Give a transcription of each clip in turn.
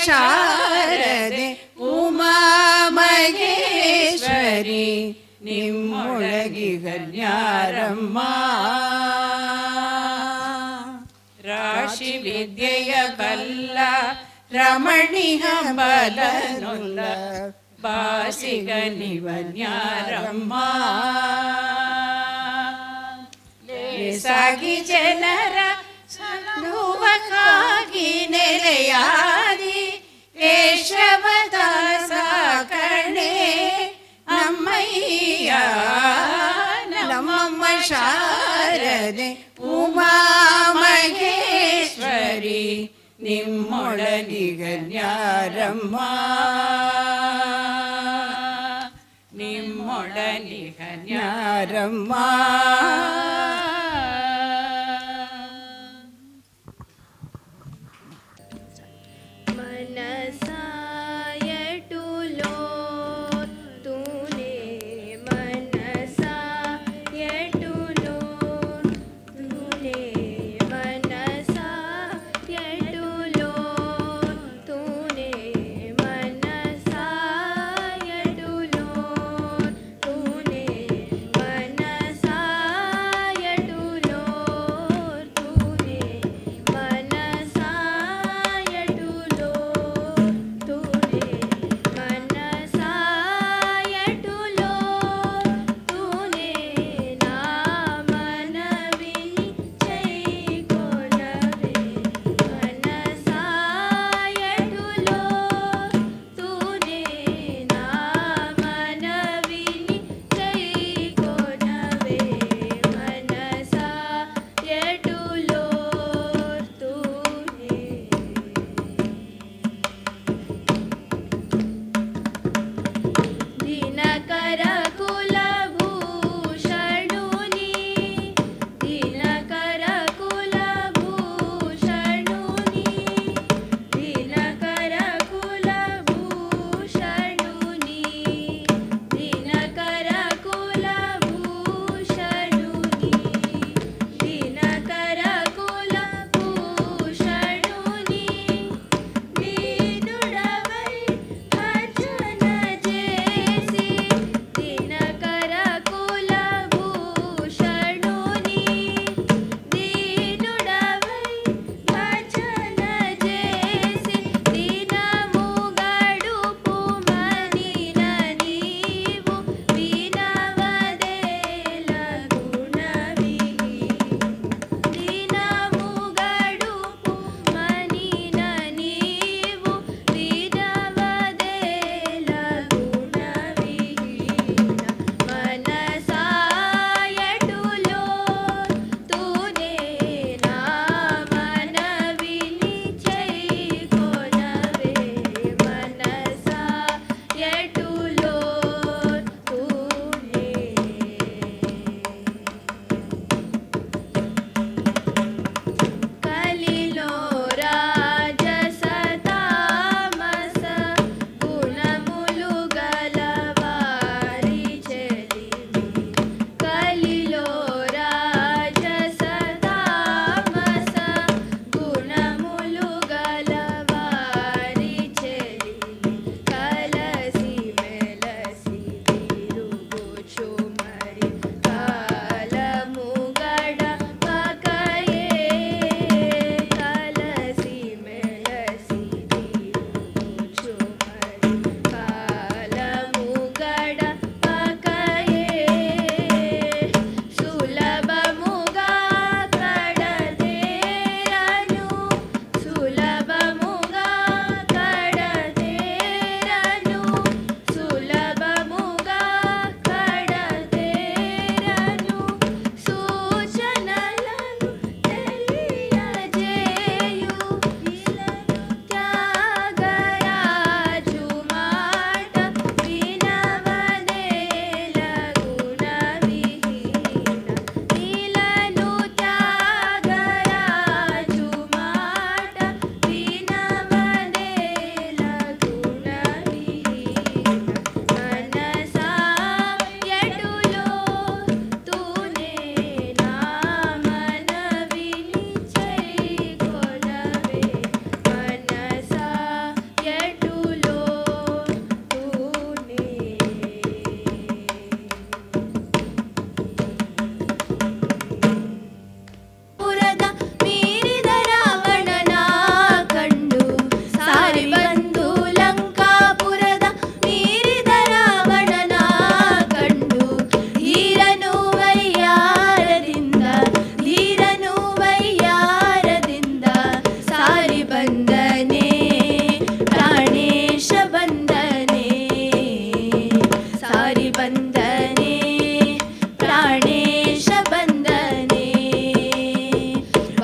ಶಾರದೆ ಉಮಾ ಮಹೇಶ್ವರಿ ನಿಮ್ಮೊಳಗಿಗನ್ಯಾರಮ್ಮ. ರಾಶಿ ವಿದ್ಯೆಯ ಬಲ್ಲ ರಮಣಿಯ ಬಲನುಲ್ಲ ಬಾಸಿಗ ನಿವನ್ಯಾರಮ್ಮ. ಲೇಸಾಗಿ ಜನರ ಸಲುವಕ್ಕಾಗಿ ನೆಲೆಯಾದಿ ಕೇಶವದಾಸ ಕಣೆ ನಮ್ಮಯ್ಯ. ನಮ್ಮಮ್ಮ ಶಾರದೆ ಉಮಾ ಮಹೇಶ್ವರಿ ನಿಮ್ಮೊಳಗಿಗನ್ಯಾರಮ್ಮ. ನಿಮ್ಮೊಳಗಿಗನ್ಯಾರಮ್ಮ.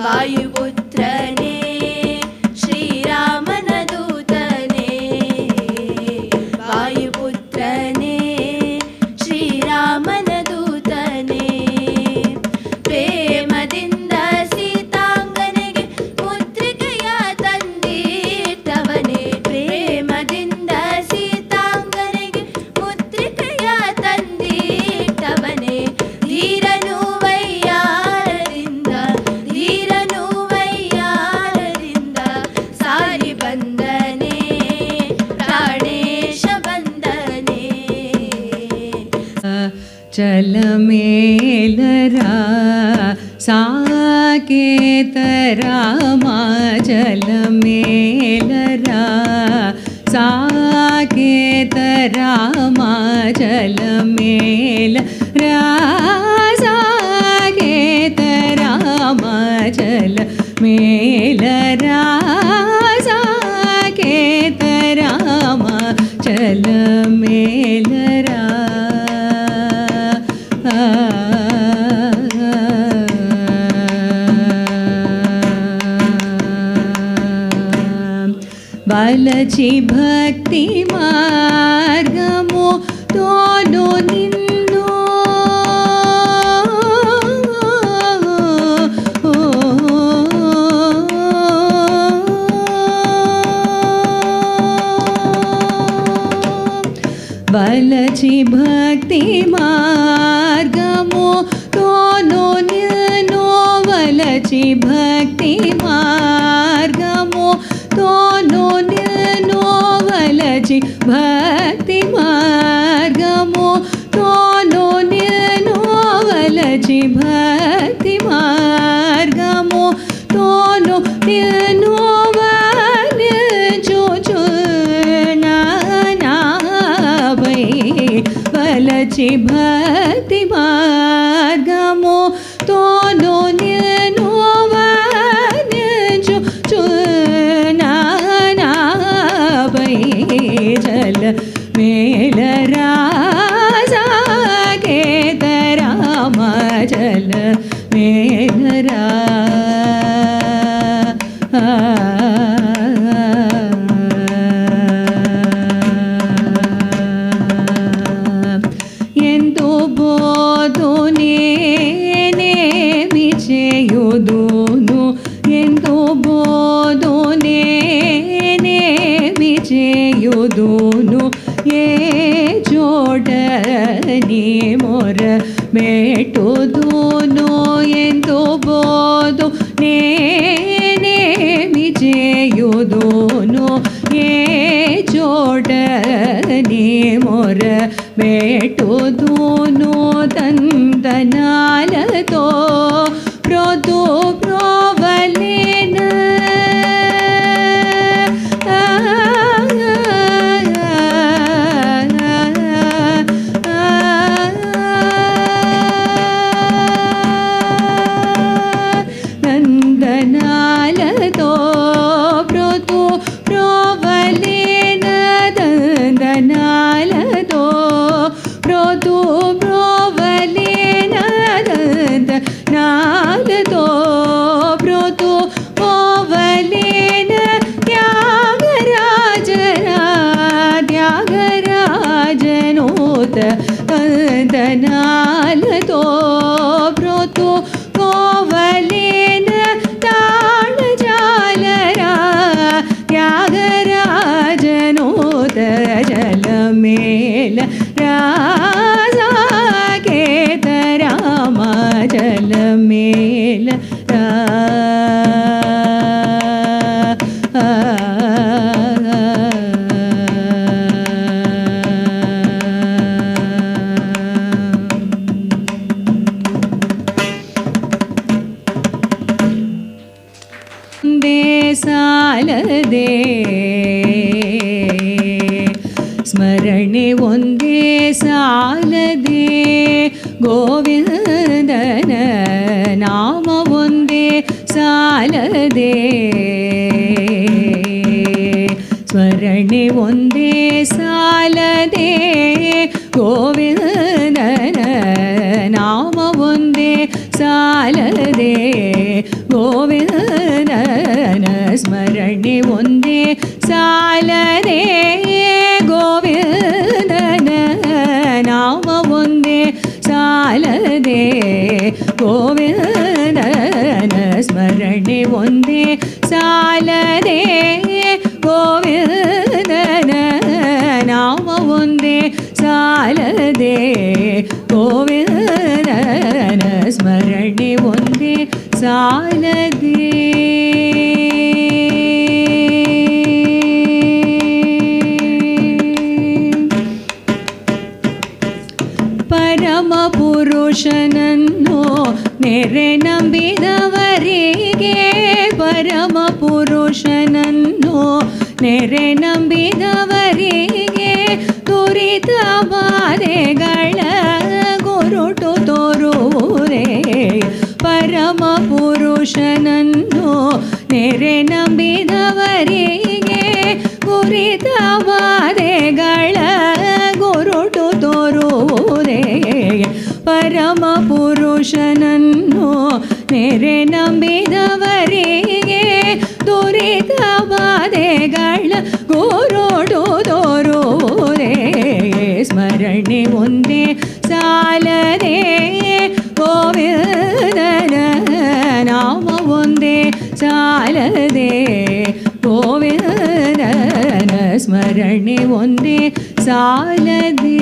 ವಾಯುಪುತ್ರನೇ ಶ್ರೀರಾಮನ ದೂತನೇ ವಾಯುಪುತ್ರನೇ ಶ್ರೀರಾಮನ ದೂತನೇ ಪ್ರೇಮದಿಂದ ಸೀತಾಂಗನೆಗೆ ಮುದ್ರಿಕೆಯ ತಂದಿಟ್ಟವನೇ ಪ್ರೇಮದಿಂದ ಸೀತಾಂಗನೆಗೆ ಮುದ್ರಿಕೆಯ ತಂದಿಟ್ಟವನೇ ಧೀರನು ವೈಯಾರದಿಂದ ಸಾರಿ ಬಂದನೆ ಪ್ರಾಣೇಶ ಬಂದನೆ ಚಲಮೇಲರ ಸಾಕೇತ ರಾಮ ಚಲಮೇಲರ ಸಾಕೇತ ರಾಮ ಚಲಮೇಲ ಸಾಕೇತ ರಾಮ ಚಲಮೇಲರ ಸಾಕೇತ ರಾಮ ಚಲಮೇಲರ बालची भक्ति मार्गमो दोनो निन्नो बालची भक्ति मार्गमो दोनो निन्नो बालची भक्ति मार्गमो दोनो निन्नो वलचि भक्ति मार्गमो दोनो निन्नो वलचि भक्ति मार्गमो दोनो निन्नो वलचो चुनानावै वलचि भक्ति मार्गमो दोनो निन्नो वलचो जल मेलरा साकेत राम जल मेलरा ಎಂದೋ ಬೋಧನೆ ವಿಜಯುದೋನು ಎಂದೋ ಬೋಧನೆ ವಿಜಯುದೋನು ಏ ಜೋಡನೆ ಮೊರ ಬೇಟುದೋನು ಎಂದೋ ಬೋಧು ನೇನೆ ವಿಜಯುದೋನು ಏ ಜೋಡನೆ ಮೊರ ಬೇಟುದೋನು ತಂದನಾಲತೋ ಪ್ರೋದು ಪ್ರೋವಲೇನ ನಂದನಾಲತೋ ಪ್ರೋದು ಪ್ರೋವಲೇನ ದಂದನಾಲತೋ ಪ್ರೋದು ಪ್ರೋವಲೇನ ದಂದನಾಲತೋ ಪ್ರೋದು ಪ್ರೋವಲೇನ ತ್ಯಾಗರಾಜನ ತ್ಯಾಗರಾಜನೋತ ದಂದನಾಲತೋ ಪ್ರೋದು ಪ್ರೋವಲೇನ ತಾಳಜಾಲರ ತ್ಯಾಗರಾಜನೋತ ಜಲಮೇಲ ರಾಸಾಕೇತ ರಾಮ ಜಲಮೇಲ ಸಾಲದೆ ಸ್ಮರಣೆ ಒಂದೇ ಸಾಲದೆ ಗೋವಿಂದನ ನಾಮ ಒಂದೇ ಸಾಲದೆ ಸ್ಮರಣೆ ಒಂದೇ ಸಾಲದೆ ಗೋವಿಂದನ ನಾಮ ಒಂದೇ ಸಾಲದೆ ಗೋವಿಂದ ಸ್ಮರಣೆ ಒಂದೇ ಸಾಲದೆ ಗೋವಿಂದನ ನಾಮ ಒಂದೇ ಸಾಲದೆ ಗೋವಿಂದನ ಸ್ಮರಣೆ ಒಂದೇ ಸಾಲದೆ ಪರಮ ಪುರುಷನನ್ನು ನೆರೆ ನಂಬಿದವರಿಗೆ ಪರಮ ಪುರುಷನನ್ನು ನೆರೆ ನಂಬಿದವರಿಗೆ ದುರಿತ ಬಾಧೆಗಳ ಗುರುಟು ತೋರುವುದೇ ಪರಮ ಪುರುಷನನ್ನು ನೆರೆ ನಂಬಿದವರಿಗೆ ಗುರಿತ ಬಾಧೆಗಳ ಗುರುಟು ತೋರುವುದೇ ಪರಮ ಪುರುಷನನ್ನು ನೆರೆ ನಂಬಿದವರಿಗೆ ದುರಿತ ಬಾಧೆಗಳ ಗುರುಟು ತೋರುವುದೇ ಸ್ಮರಣೆ ಒಂದೇ ಸಾಲದೆ ಗೋವಿಂದನ ನಾಮ ಒಂದೇ ಸಾಲದೆ ಗೋವಿಂದನ ಸ್ಮರಣೆ ಒಂದೇ ಸಾಲದೆ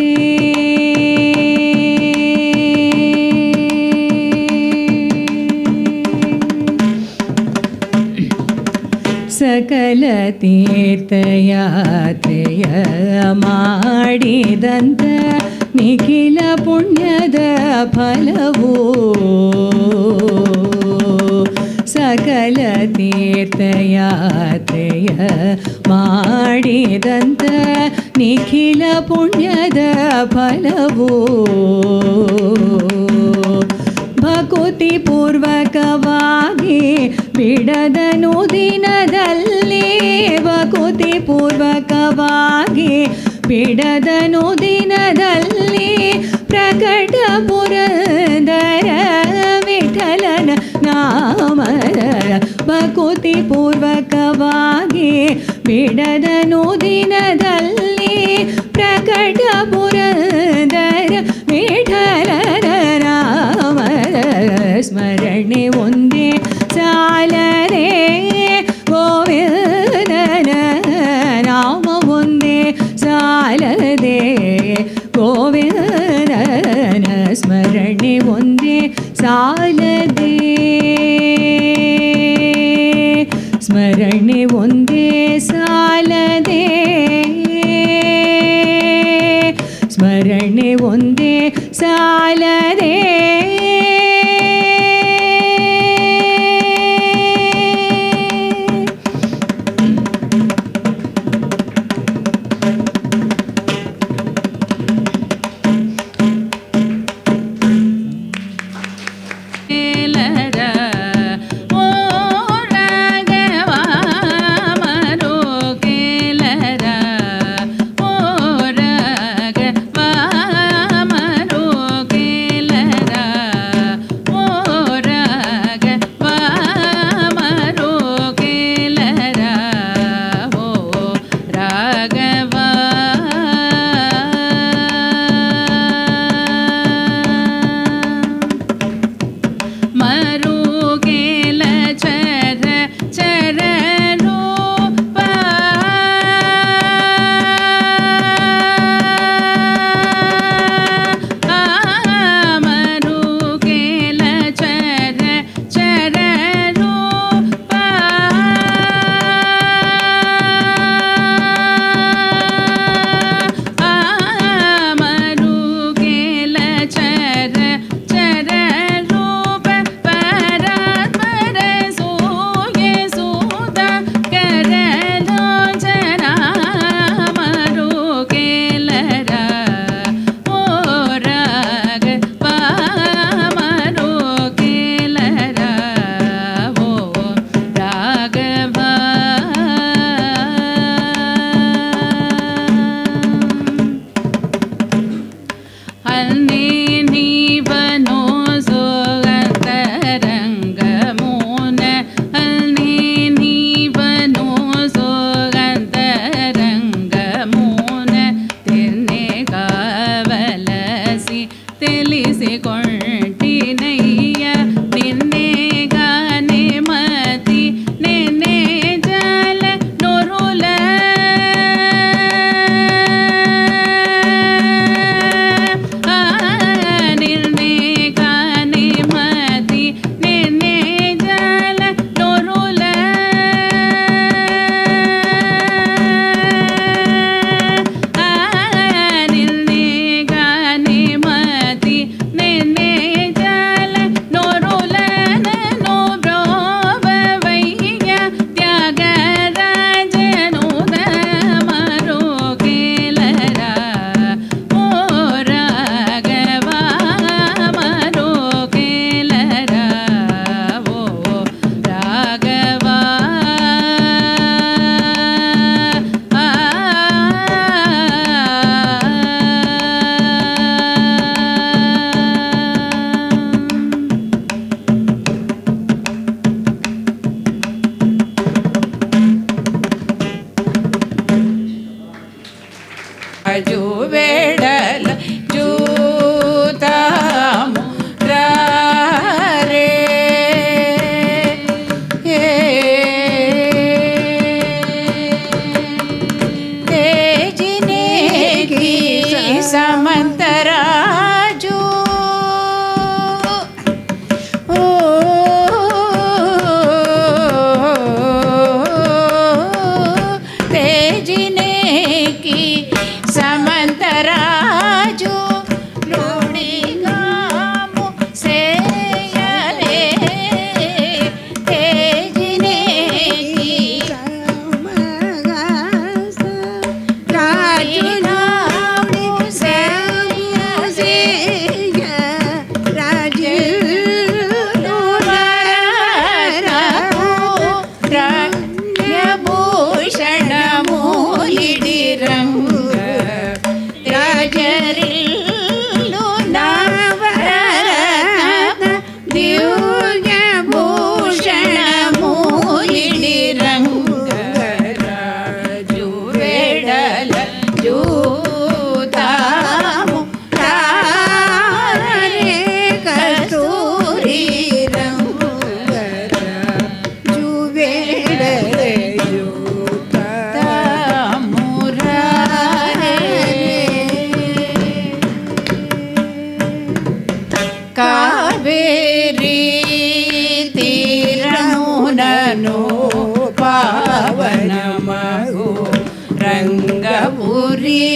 ಸಕಲ ತೀರ್ಥಯಾತ್ರೆಯ ಮಾಡಿದಂತ ನಿಖಿಲ ಪುಣ್ಯದ ಫಲವು ಸಕಲ ತೀರ್ಥಯಾತ್ರೆಯ ಮಾಡಿದಂತ ನಿಖಿಲ ಪುಣ್ಯದ ಫಲವು ಭಕುತಿ ಪೂರ್ವಕವಾಗಿ ಬಿಡದನು ದಿನದಲ್ಲಿ ಭಕುತಿ ಪೂರ್ವಕವಾಗಿ ಬಿಡದನು ದಿನದಲ್ಲಿ ಪ್ರಕಟ ಪುರಂದರ ವಿಠಲನ ನಾಮ ಭಕುತಿ ಪೂರ್ವಕವಾಗಿ ಬಿಡದನು ದಿನದಲ್ಲಿ ಪ್ರಕಟ ಪುರಂದರ ವಿಠಲನ ನಾಮ ಸ್ಮರಣೆ ಒಂದೇ ಸಾಲದೆ ಗೋವಿಂದನ ನಾಮ ಒಂದೇ ಸಾಲದೆ ಗೋವಿಂದನ ಸ್ಮರಣೆ ಒಂದೇ ಸಾಲದೆ ಸ್ಮರಣೆ ಒಂದೇ ಸಾಲದೆ ಸ್ಮರಣೆ ಒಂದೇ ಸಾಲದೆ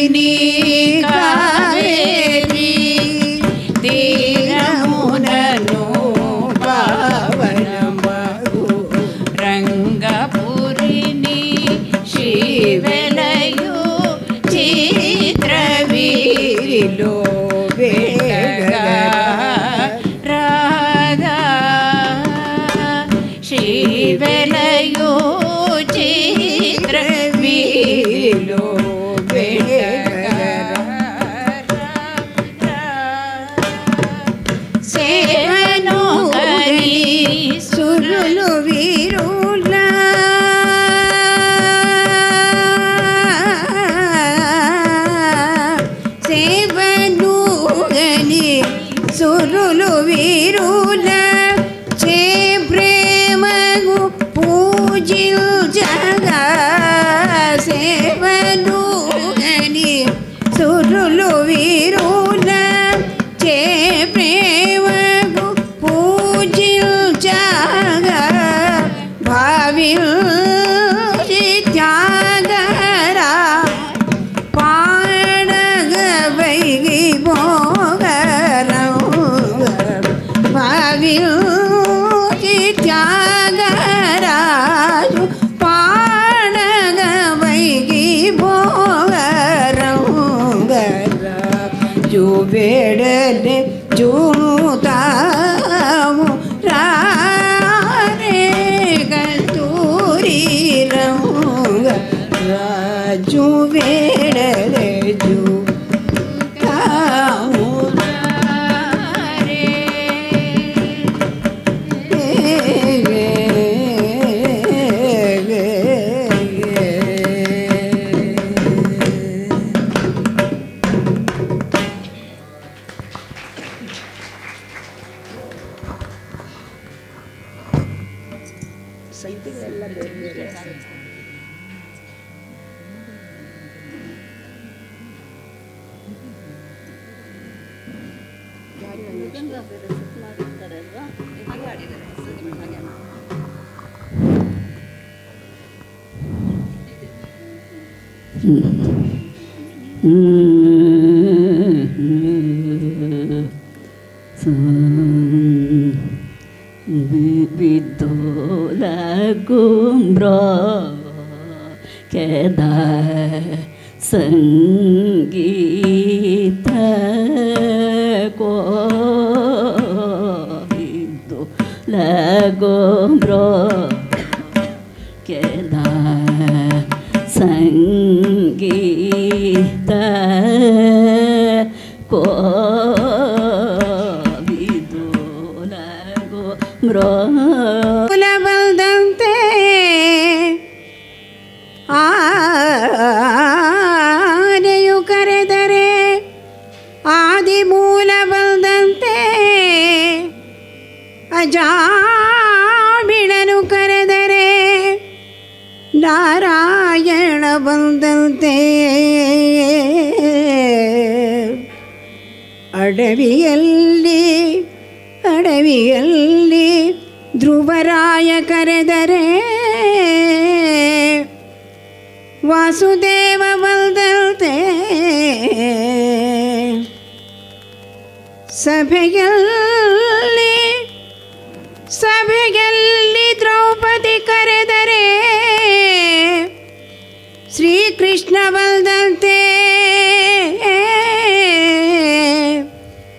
పురిని కావేరి తీరమునను పావనమగు రంగపురిని శ్రీవెలయు చిత్రవీరిలో వేగగా రాగా శ్రీవెలయు చిత్రవీరిలో సేవను గని సురులు వీరుల సేవను గని సురులు వీరుల చే ప్రేమగు పూజించగా సేవను గని సురులు వీరుల చే ప్రేమగు పూజించగా భావించి త్యాగరా పాడగ వైగి భోగరం భావించి త్యాగరాజు పాడగ వైగి భోగరం జుబేడಲೆ జూతాము రారే కస్తూరి రంగ రాజు వేడಲೆ జూతాము రారే ವಿದ್ದೋಲ ಕುಂಬ್ರ ಕೆದ ಸಂಗೀತ ಕೋ ವಿದ್ದೋಲ ಕುಂಬ್ರ ಕೆದ ಸಂಗೀತ ಕೋ ಬಂದಂತೆ ಆನೆಯು ಕರೆದರೆ ಆದಿ ಮೂಲ ಬಂದಂತೆ ಅಜಾಮಿಳನು ಕರೆದರೆ ನಾರಾಯಣ ಬಂದಂತೆ ಅಡವಿಯಲ್ಲಿ ಧ್ರುವರಾಯ ಕರೆದರೆ ವಾಸುದೇವ ಬಂದಂತೆ ಸಭೆಯಲ್ಲಿ ದ್ರೌಪದಿ ಕರೆದರೆ ಶ್ರೀಕೃಷ್ಣ ಬಂದಂತೆ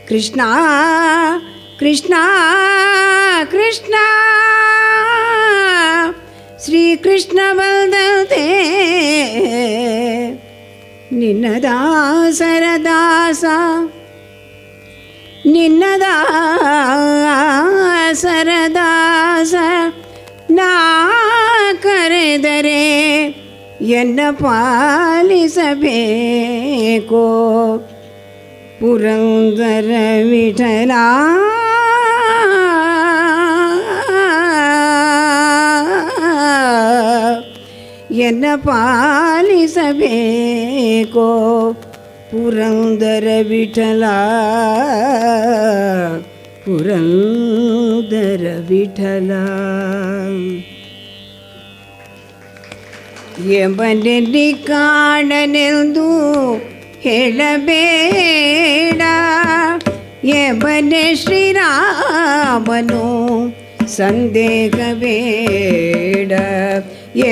ಕೃಷ್ಣ ಕೃಷ್ಣ ಕೃಷ್ಣ ಶ್ರೀಕೃಷ್ಣ ಬಂದಂತೆ ನಿನ್ನ ದಾಸರ ದಾಸ ನಿನ್ನ ದಾಸರ ದಾಸ ನಾ ಕರೆದರೆ ಎನ್ನ ಪಾಲಿಸಬೇಕೋ ಪುರಂದರ ವಿಠಲ ಎನ್ನ ಪಾಲಿಸಬೇಕೋ ಪುರಂದರ ವಿಠಲ ಪುರಂದರ ವಿಠಲ ಯಮನಲ್ಲಿ ಕಾಣನೆಂದು ಹೇಳಬೇಡ ಎಬನೆ ಶ್ರೀರಾಮನು ಸಂದೇಹಬೇಡ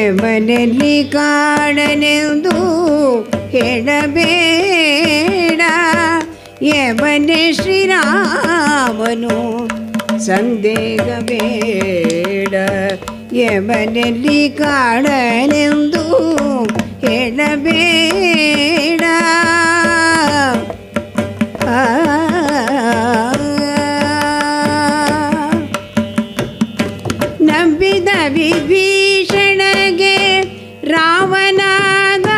ಎಬನೆಲ್ಲಿ ಕಾಣನೆಂದು ಹೇಳಬೇಡ ಎಬನೆ ಶ್ರೀರಾಮನು ಸಂದೇಹಬೇಡ ಎಬನೆಲ್ಲಿ ಕಾಣನೆಂದು ಹೇಳಬೇಡ ನಂಬಿದ ವಿಭೀಷಣಗೆ ರಾವಣಾದ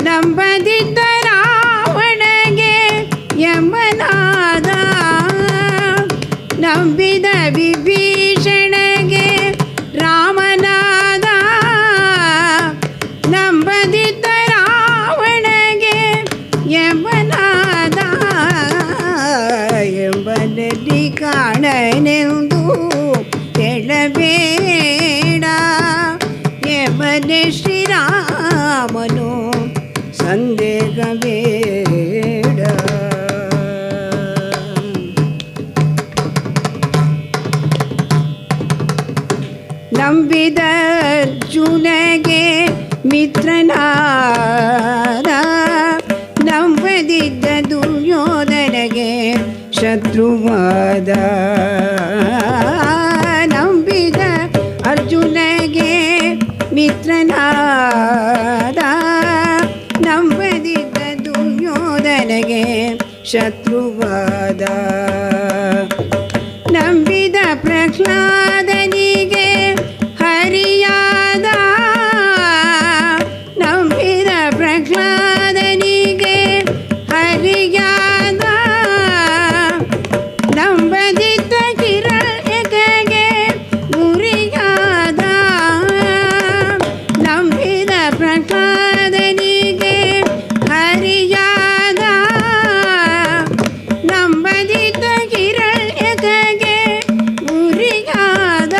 ನಂಬದಿದ್ದ ರಾವಣಗೆ ಯಮನಾದ ನಂಬಿದ ವಿಭೀಷಣಗೆ ರಾಮನಾದ ನಂಬದಿದ್ದ ರಾವಣಗೆ ಯಮನಾದ ಎಂಬನಲ್ಲಿ ಕಾಣನೆಂದು ಹೇಳಬೇಡ ಎಬನೆ ಶ್ರೀರಾಮನು ಸಂದೇಹಬೇಡ ನಂಬಿದ ಅರ್ಜುನಗೆ ಮಿತ್ರನಾದ ನಂಬದಿದ್ದ ದುರ್ಯೋಧನಗೆ ಶತ್ರುವಾದ ನಂಬಿದ ಅರ್ಜುನಗೆ ಮಿತ್ರನಾದ ನಂಬದಿದ್ದ ದುರ್ಯೋಧನಗೆ ಶತ್ರುವಾದ ನಂಬಿದ ಪ್ರಹ್ಲಾದನಿಗೆ ಹರಿಯಾದ ನಂಬಿದ ಪ್ರಹ್ಲಾದನಿಗೆ ಹರಿಯಾದ ನಂಬದಿದ್ದ ಕಿರಣಿಗೆ ಮುರಿಯಾದ ನಂಬಿದ ಪ್ರಹ್ಲಾದನಿಗೆ ಹರಿಯಾದ ನಂಬದಿದ್ದ ಕಿರಣಿಗೆ ಮುರಿಯಾದ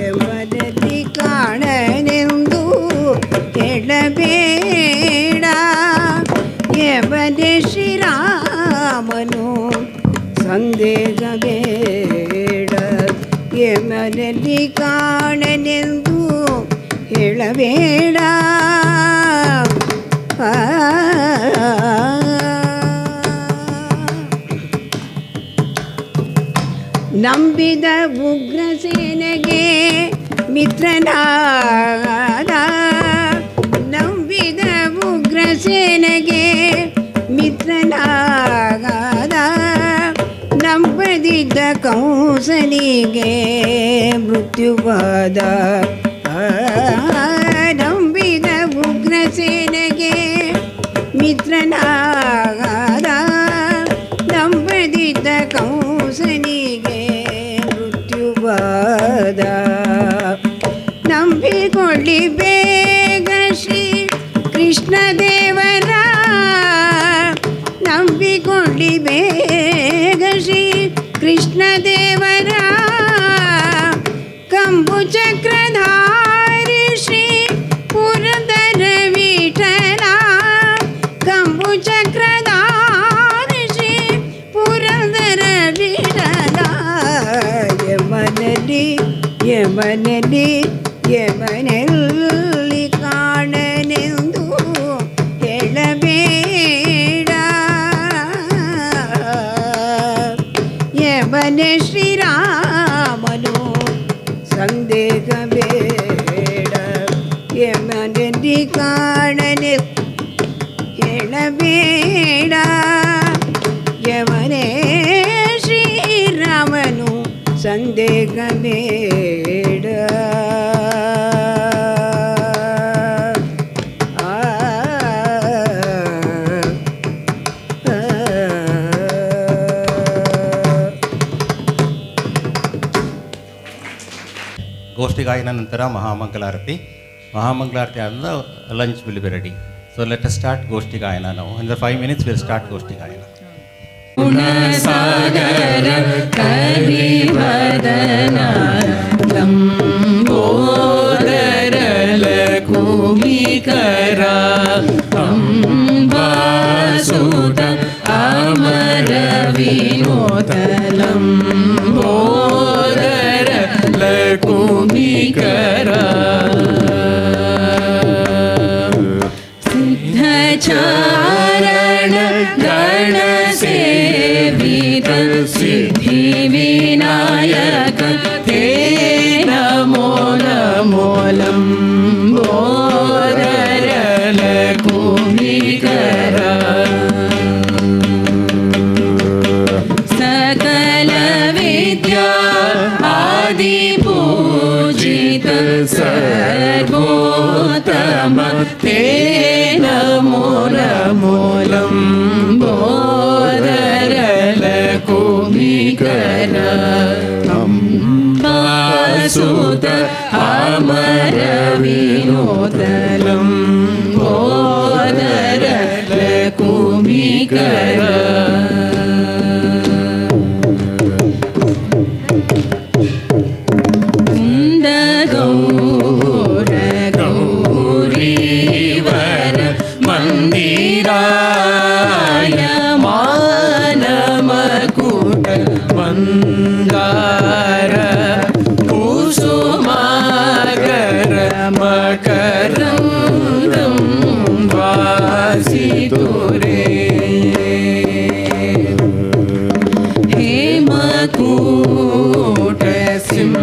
ಎಬನೆಲ್ಲಿ ಕಾಣನೆಂದು ಹೇಳಬೇಡ ಎಬನೆ ಶ್ರೀರಾಮನು ಸಂದೇಹಬೇಡ ಎಬನೆಲ್ಲಿ ಕಾಣನೆಂದು ಹೇಳಬೇಡ ನಂಬಿದ ಉಗ್ರಸೇನೆಗೆ ಮಿತ್ರನಾದ ನಂಬಿದ ಉಗ್ರಸೇನೆಗೆ ಮಿತ್ರನಾದ ನಂಬದಿದ್ದ ಕಂಸನಿಗೆ ಮೃತ್ಯುವಾದ ನಂಬಿದ ಉಗ್ರಸೇನೆಗೆ ಮಿತ್ರನಾದ ನಂಬದಿದ್ದ ಕಂಸನಿಗೆ ಮೃತ್ಯುವಾದ ನಂಬಿಕೊಳ್ಳಿ ಬೇಗ ಶ್ರೀ ಕೃಷ್ಣದೇವರ ನಂಬಿಕೊಳ್ಳಿ ಬೇಗ ಶ್ರೀ ಕೃಷ್ಣದೇವರ ಕಂಬು ಚಕ್ರಧಾರಿ ಶ್ರೀ ಪುರಂದರ ವಿಠಲ ಕಂಬು ಚಕ್ರಧಾರಿ ಶ್ರೀ ಪುರಂದರ ವಿಠಲ ಯಮನಲ್ಲಿ ಯಮನಲ್ಲಿ ಯಮನಲ್ಲಿ ಕಾಣನೆಂದು ಹೇಳಬೇಡ ಯಮನೆ ಶ್ರೀರಾಮನು ಸಂದೇಹಬೇಡ ಯಮನಲ್ಲಿ ಕಾಣನೆ ಹೇಳಬೇಡ ಯಮನೆ ಶ್ರೀರಾಮನು ಸಂದೇಹಬೇಡ ಗೋಷ್ಠಿ ಗಾಯನ ನಂತರ ಮಹಾಮಂಗಳಾರತಿ ಆದ lunch will be ready. So let us start ಗೋಷ್ಠಿ ಗಾಯನ. ನಾವು ಇನ್ 5 minutes ವಿಲ್ ಸ್ಟಾರ್ಟ್ ಗೋಷ್ಠಿ ಗಾಯನ. ಗುಣಸಾಗರ ಕರಿವದನ ಲಂಬೋದರ ಲಕುಮಿಕರ विनायक ते नमो नमो लंबोदर लघुविकर सकल विद्या आदि पूजित सर्वोत्तम ते नमो नमो लंबोदर लघुविकर अम्बासुत अमर विनोद लंबोदर लघुविकर गौरीवर मंदिराय मानमकुट मंदार कुसुमागर मकरंदं वासितुरे हेमकूट सिंहासन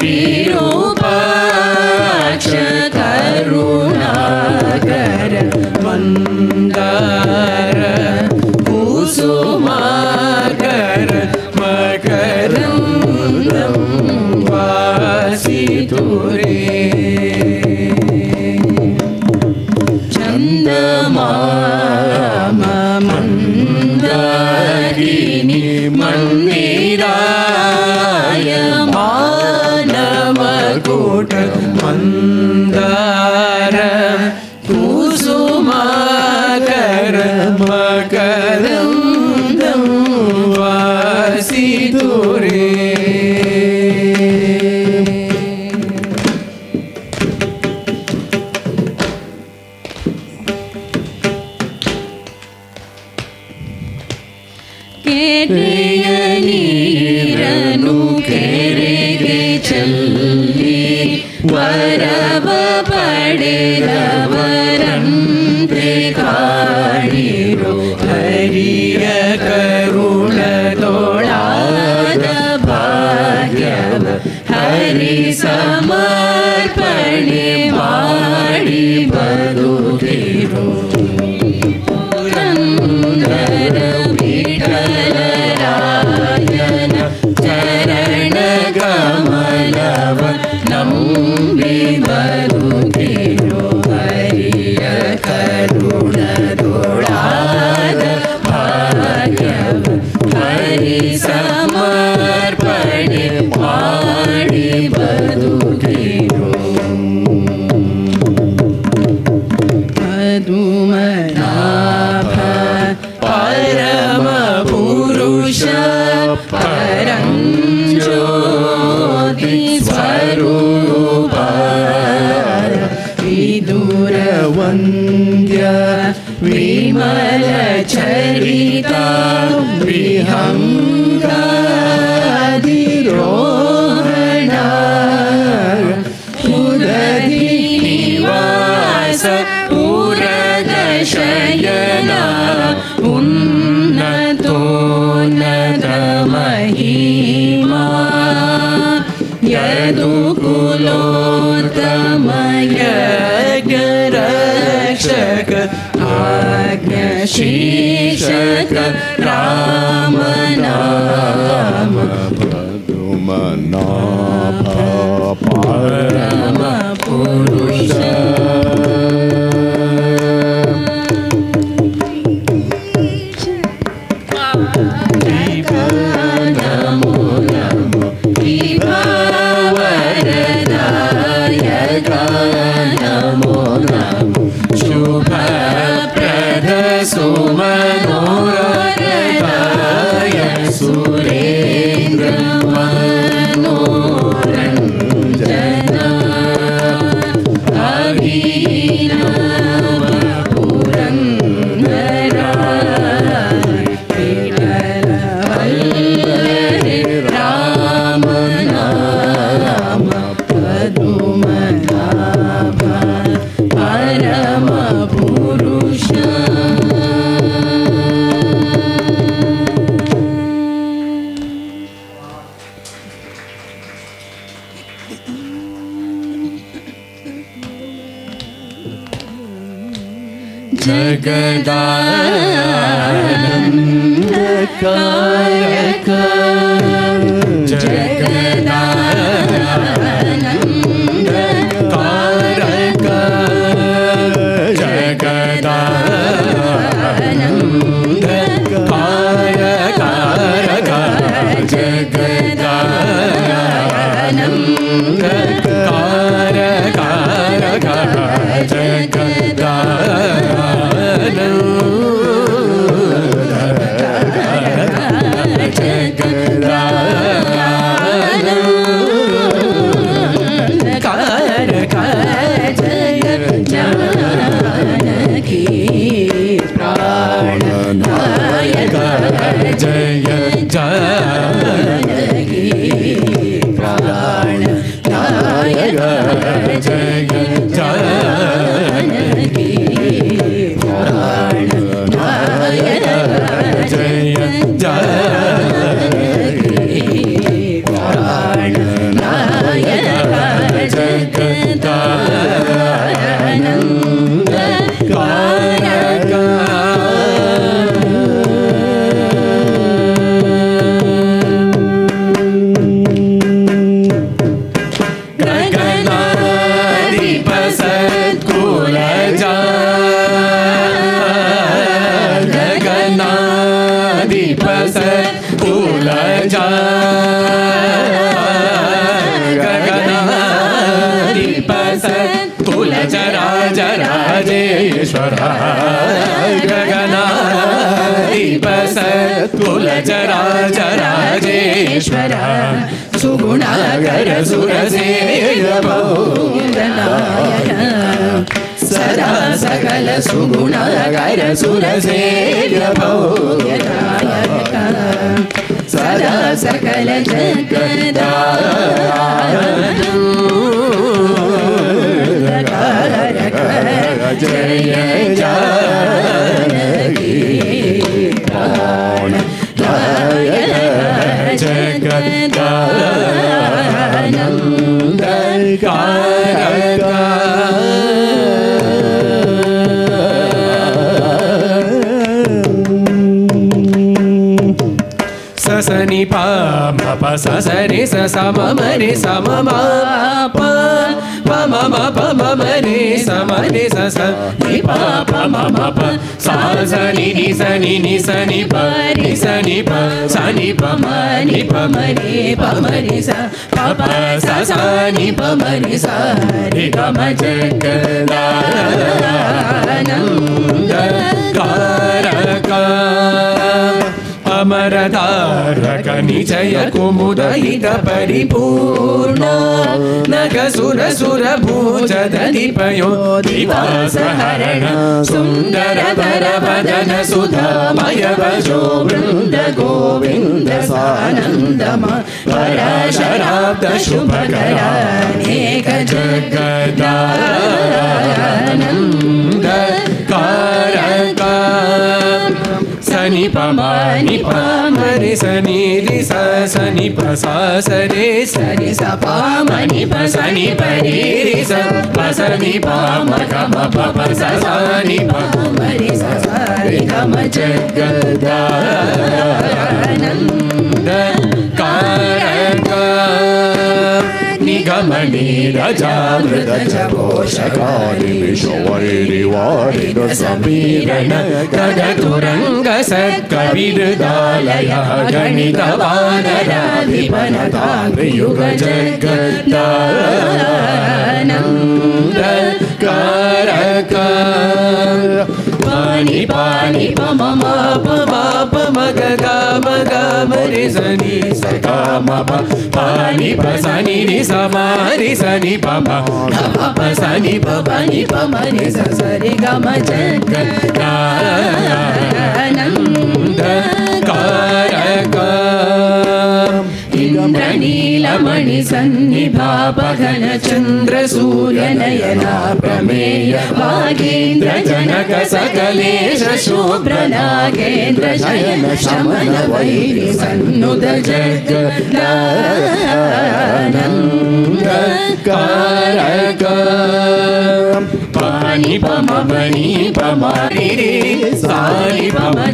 विरूपाक्ष करुणाकर मंदार कुसुमाकर मकरंदं वासितुरे चंदमामा मंदाकिनी मंदिराय मानमकुट मंदार कुसुमाकर मकरंदं वासितुरे केटेय नीरनु केरेगे चल्ली वरव पडेदवरंते काडिरो हरिय करुणतोळाद भाग्यव हरि समर्पणे ಮಾಡಿ ಬದುಕಿರೋ ಪುರಂದರ ವಿಠಲರಾಯನ ಚರಣ ಕಮಲವ ನಂಬಿ ಬದುಕಿರೋ ಹರಿಯ ಕರುಣದೊಳಾದ ಭಾಗ್ಯವ ಹರಿ ಸಮರ್ಪಣೆ ಮಾಡಿ ಬದುಕಿರೋ ಪದುಮನಾಭ ಪರಮ ಪುರುಷ ಪರಂಜ್ಯೋತಿ ಸ್ವರೂಪ ವಿದುರ ವಂದ್ಯ ವಿಮಲ ಚರಿತ ವಿಹಂಗಾದಿರೋಹಣ ಉದಧಿ ನಿವಾಸ ಪುರದ ಶಯನ ಉನ್ನತೋನ್ನತ ಮಹಿಮಾ ಯದುಕುಲೋತ್ತಮ ಯಜ್ಞರಕ್ಷಕ ಆಜ್ಞಶೀರ್ಷಕ ರಾಮನಾಮ ಪದುಮನಾಭ ಪರಮ ಪುರುಷ ನಮೋ ನಮೋ ವರದಾಯಕ ನಮೋ ನಮೋ ಶುಭಪ್ರದ ಸುಮನೋರದಾಯ ಸುರೇಂದ್ರ ಮನೋಹರ जगदानंद कारक जगदानंद कारक जगदानंद कारक जगदानंद कारक जय जानकी प्राण नायक जय जानकी प्राण नायक जय जानकी प्राण नायक जगदानंद कारक राजेश्वर गगनाधिपस कुलचराचराजेश्वर सुगुणागर सुरसेव्यनायक सदा सकल सुगुणागर सुरसेव्यनायक सदा सकल जय जानकी प्राण नायक जगदानंद कारक ससनि प म प ससरि स स म म रे स म म प प म म प म म रे स म रे स स नि प प म म प सा स नि नि स नि नि स नि प रि स नि प स नि प म नि प म रे प म रे स प प स स नि प म रे स रे ग म जगदानंद कारक अमरधारक निजय कुमुदहित परिपूर्ण नग सुर सुर भूज दधिपयो दिवास हरण सुंदर वर वदन सुधामय भजो वृंद गोविंद सानंदम पराशराब्द शुभकरा अनेक जगदानंद कारक सनि प म नि प म रे स नि रि स स नि प स स रे स रि स प म नि प स नि प रि रि स प स नि प म ग म प प स स नि प म रि स स रि ग म जगदानंद कारक निगम नीरजामृत पोषकारि विषवैरिवारिग समीरण गगतुरंग सत्कविर्दालय गणित वानराधिपनतायुग जगदानंद कारक पानी पानी प म म प म प म ग ग म ग म रे स नि स ग म प पानी प स नि रि स म रि स नि प म ग म प स नि प प नि प म रे स स रे ग म जगदानंद कारक इंद्रनीलमणि सन्निभापघन चंद्र सूर्य नयना प्रमेय भागेन्द्र जनक सकलेश शुभ्र नागेन्द्र शयन शमन वैरि सन्नुत जगदानंद कारक ni pa ma pa ni pa ma ri ri sa ni pa ma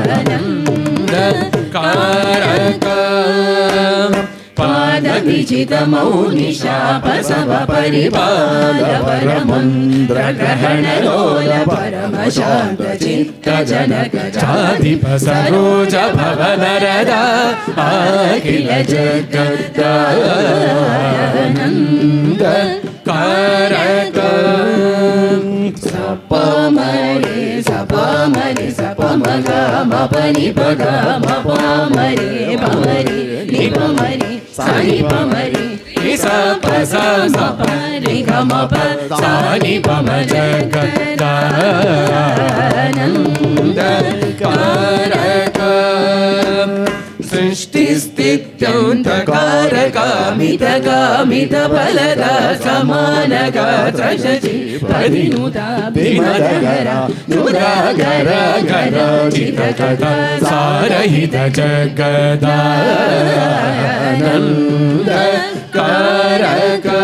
Jagadananda Karaka Pada Vijita Mauni Shapa Sava Paripala Paramandra Grahana Lola Paramashanta Chitta Janaka Chadipa Saroja Bhavanarada Akhila Jagadananda Karaka Sapamare Sapamare Sapamaga Mapani Paga Mapamare Pamare Nipamare Sani Pamare Isa Pasa Sapari Gamapa Sani Pamajagananda Karaka Srishti Stithyanta Karaka Mita Balada Samanaga Trashachi Padinuta Bhimadagara Nudagara Gara Chitakata Sarahita Jagadananda Karaka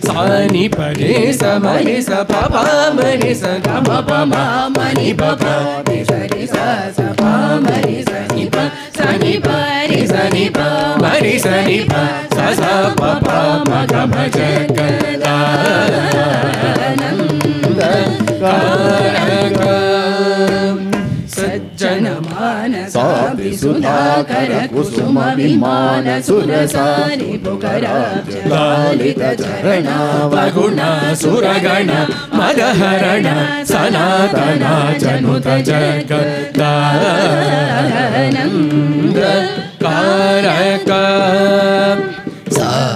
Sani Pade Samani Sapapa Mani Sagama Mani Papa Sani Sapa Mani Sanipa Sanipa Sanipa Mani Sanipa Sasa Papa Magama Jagadananda Karaka Sajjana Manasa Visudhakara Kusuma Vimana Surasani Pukara Lalita Charana Vaguna Suragana Madharana Sanatana Januta Jagadananda Karaka Sa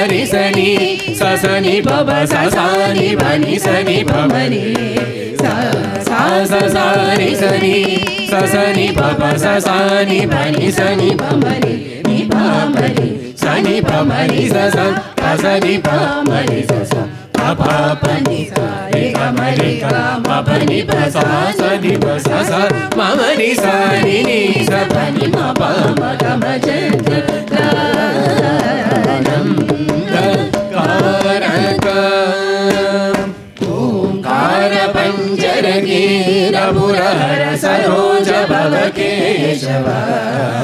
ri sa ni sa ni pa ba sa ni ba ni sa ni pa ma ni sa ri sa ni pa ba sa ni ba ni sa ni pa ma ni pa ma ni sa ni pa ma ni sa ni pa ma ni sa pa ni sa re ga ma pa ni pa sa ni pa sa ma ni sa ni sa pa ni ma pa ma ga ma Karaka Omkara Panjaragira Purahara Saroja Bhavakeshava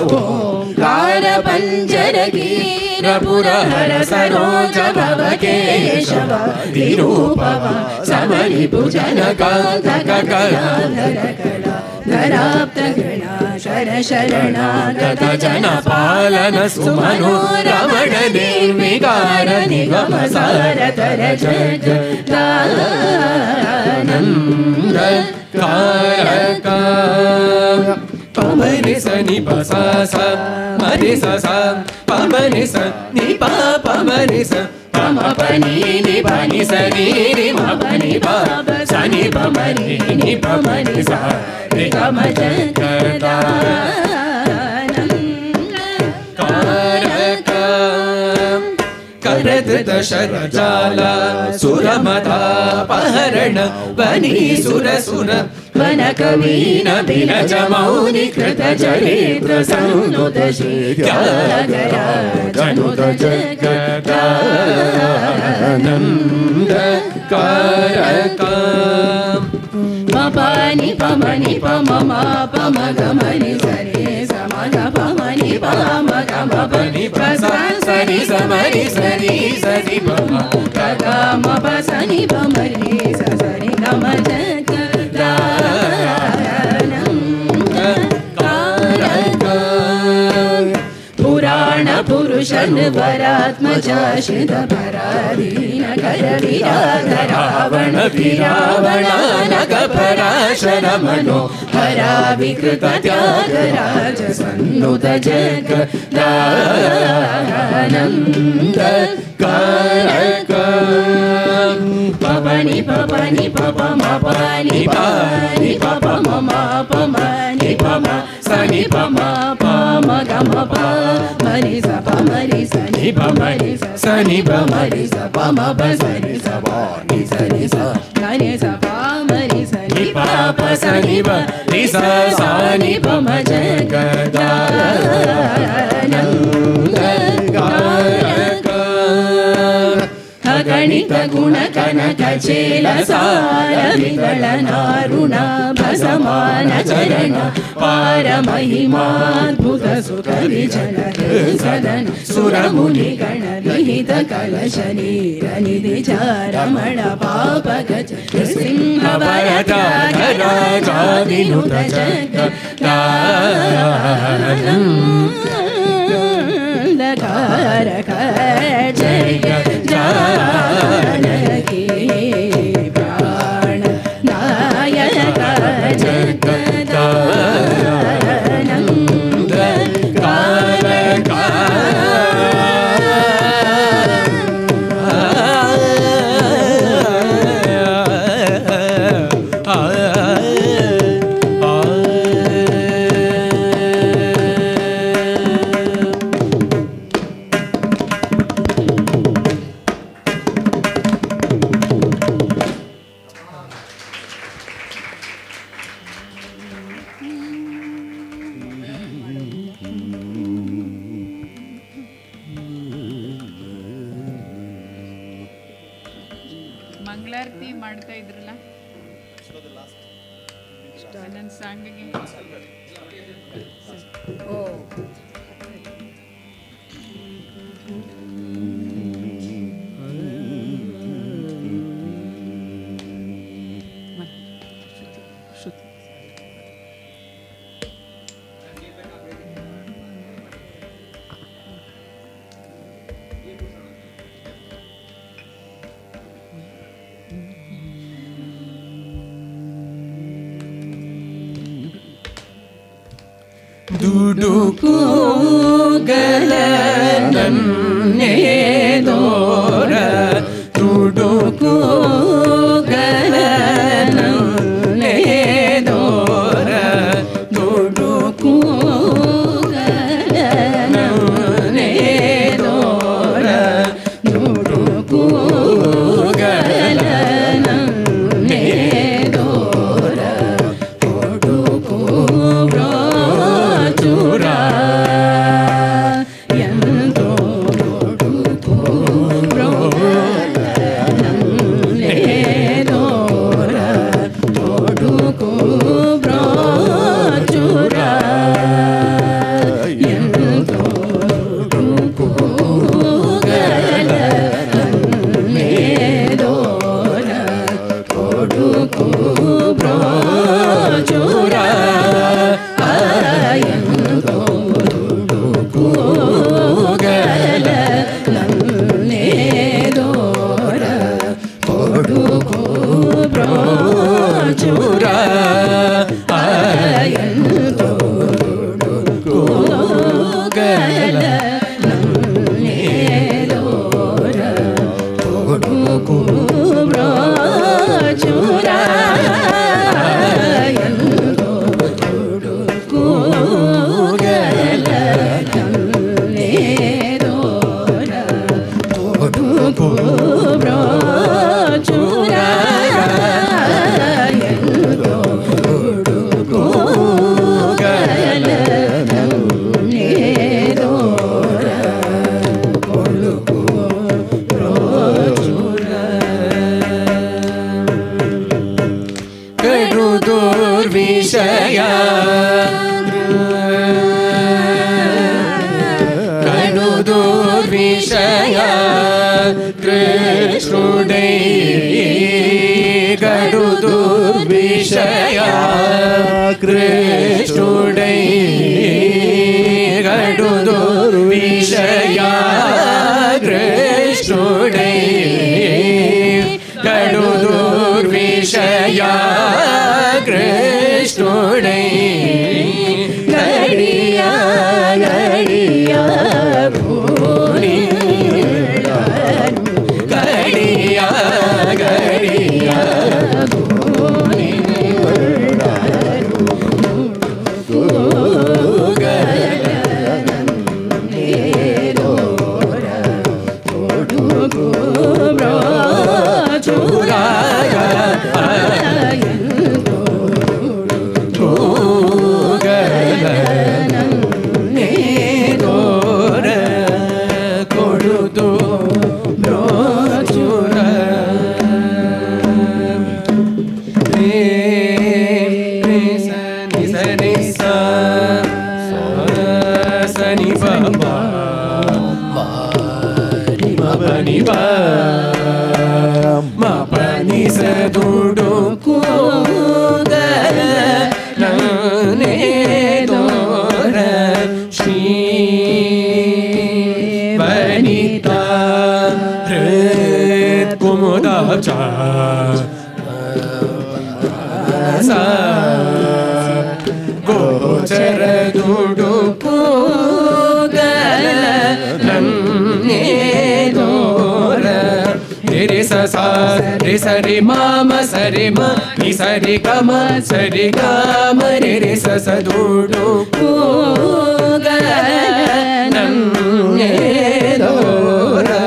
Omkara Panjaragira Purahara Saroja Bhavakeshava Dirupava Samari Pujana Kanta Kakala Dharapta Gana Shara Sharana Gata Jana Palana Sumano Ramana Nirvikara Nigama Saratara Jagadananda Karaka Pamani Sani Pasasa Madisa Pamani Sani Pamani Pama Pani Ni Pani Sani Ni Ma Pani Pa Sani Pamani Ni Pamani Sa Rigama Jagadananda Karaka Karadita Sharajala Suramata Paharana Vani Surasura Vanakavina Binaja Mauni Krita Charitra Sanuta Shikagara Januta Jagadananda Karaka Mapani Pamani Pamama Pamagamani Sari Samaga Pamani Pamagama Pani Pasan Sari Samari Sari Sari Pama Kagama Pasani Pamari Sari Gama Jagadananda Karaka Purana Purushan Varatmaja Shida Paradina Karavira Ravana Viravana Nagaparashara Mano Haravikrita Tyagaraja Sannuta Jagadananda Karaka Papani Papani Papa Mapani Pani Papa Mama Pamani Pama Sani Pama Pama Gama Pa Marisa Pamarisa Ni Pamarisa Sani Pamarisa Pama Basani Sabani Sani Sa Nani Sa Pamarisa Ni Papa Sani Pa Lisa Sani Pama Jagadananda Karaka ಗಣಿತ ಗುಣ ಕನಕ ಚೇಲ ಸಾರ ವಿಗಳ ನಾರುಣ ಭಸಮಾನ ಚರಣ ಪಾರ ಮಹಿಮಾದ್ಭುತ ಸುಖ ವಿಜನ ಸದನ ಸುರ ಮುನಿ ಗಣ ವಿಹಿತ ಕಲಶ ನೀರ ನಿಧಿ ಚಾರಮಣ ಪಾಪ ಗಜ ಸಿಂಹ ವರದಾಧಿನುತ ಜಗ ದಾರಕ ಜಯ ಜಾನಕಿ ಪ್ರಾಣ ನಾಯಕ ಜಗದಾನಂದ ಕಾರಕ ಮಂಗಳಾರತಿ ಮಾಡ್ತಾ ಇದ್ರಲ್ಲ ನನ್ನ ಸಾಂಗಿಗೆ ದುಡುಕುಗಲ ನನ್ನೇ ದೋರ ದುಡುಕುಗಲ ನನ್ನೇ ದೋರ ದುಡುಕುಗಲ ನನ್ನೇ ದೋರ ದುಡುಕುಗಲ ನನ್ನೇ ದೋರ ಕೊಡುಕು ಚೂರ ಎಂದೋ ಕೊಡುಕು ನನ್ನೇ ದೋರ ಕೊಡುಕು ಚೂರ ಎಂದೋ ಕೊಡುಕು ನನ್ನೇ ದೋರ ಕೊಡುಕು ಚೂರ ಎಂದೋ ದುಡುಕುಗಲ ನನ್ನೇ ದೋರ ಕೊಡುಕು ಚೂರ ಎಂದೋ ದುಡುಕುಗಲ ನನ್ನೇ ದೋರ ಕೊಡುಕು ಚೂರ ಎಂದೋ ದುಡುಕುಗಲ ನನ್ನೇ ದೋರ ಕೊಡುಕು ಚೂರ ಎಂದೋ ದುಡುಕುಗಲ ನನ್ನೇ ದೋರ ಕೊಡುಕು ಚೂರ ಕಡು ದುರ್ವಿಷಯ ಕಡು ದುರ್ವಿಷಯ ಕೃಷ್ಣುಡೈ ಕಡು ದುರ್ವಿಷಯ ಕೃಷ್ಣುಡೈ ಕಡು ದುರ್ವಿಷಯ ಕೃಷ್ಣುಡೈ ಕಡು ದುರ್ವಿಷಯ ಕೃಷ್ಣುಡೈ ಗಡಿಯ ಗಡಿಯ ಭೂನಿ ಗಡಿಯ ಗಡಿಯ ಭೂನಿ sa sa ni pa ma pa ni pa ma pa ni sa do do ku ga na ne do ra shi vanita ret komoda cha sa gochar dudu pugala nanne dora re sa sa re ma ma sa re ma ni sa re ga ma re sa sa dudu pugala nanne dora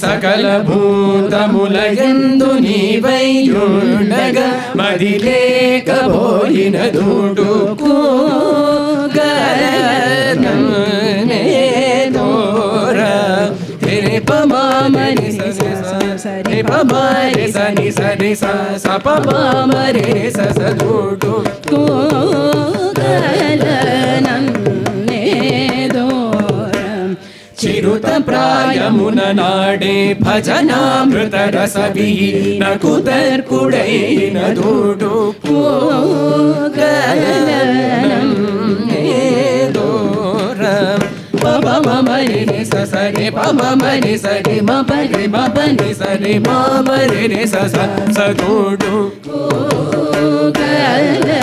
సకల భూతములయందు నీవైయుండగా మదిలేకపోయిన దూడు కూగనే దోరా తెరే పమామరి సరి పమారి సని సరి స పమామరి స దూడు కూగలనన్నే దోరా చిరుత ప్రాయమున నాడే భజనామృత రసవి నకుతర్కుడైన దూడు పూగలనన్నే దోరా పమ మరి సరి పమ మరి సరి మ పరి మ పని సరి మ మరి స దూడు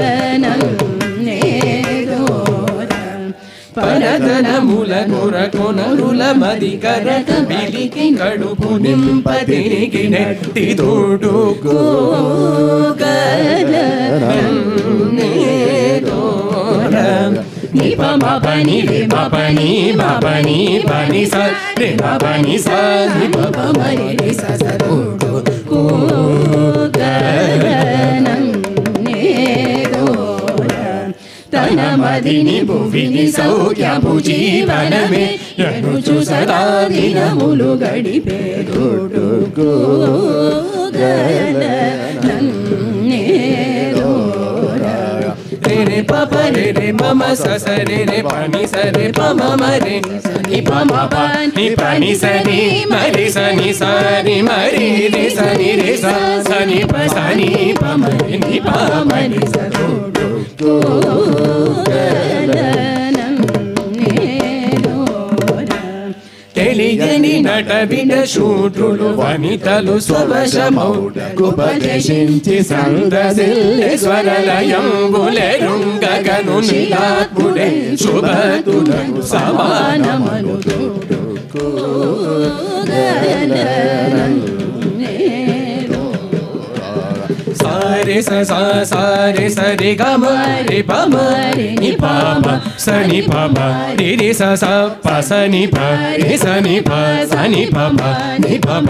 పూగలనన్నే పరదనముల కొరకొనరుల మదికరక బిలికి కడుపు నింపతిరిగి నెట్టి దూడు కూగలనన్నే దోరా ని పమ పని రే మ పని పని స రే మ పని స ని పమ మరి రే స దూడు కూగలనన్నే దోరా తన మదిని భువిని సౌఖ్యము జీవనమే ఎనుచు సదా దినములు గడిపే దూడు కూగలనన్నే దోరా రే పప రే మమ స రే పని స రే పమ మరే ని పమ పని పని స ని మరి స ని స ని మరి రే స ని రే స స ని ప స ని ప మరి ని ప మరి స దూడు కూగలనన్నే దోరా తెలియని నట విన శూద్రులు వనితలు స్వవశమౌడగుపదేశించి సందసిల్లె స్వరలయంబులెరుంగగను నిలాత్ముడే శుభతులకు సమానమను దూడు కూగలనన్నే సారే సారే సరి గమ రి పమ ని పమ స ని పమ రి స స ప స ని ప రి స ని ప స ని పమ ని పమ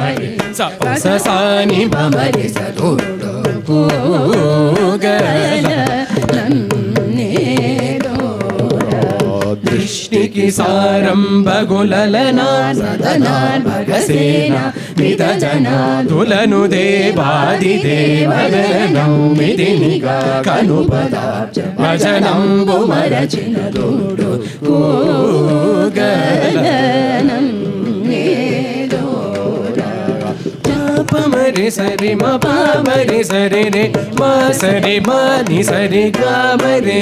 స ప స స ని పమ రి స దూడు కూగలనన్నే దోరా దృష్టికి సారంభగులలనా సదనార్భగసేన మిత జనాదులను దేవాది దేవగణం మిదినిగా కనుపదాబ్జ భజనంబు మరచిన దూడు కూగలనన్నే దోరా పమరి సరి మ పమరి సరి రే మ సరి మ ని సరి గ మరే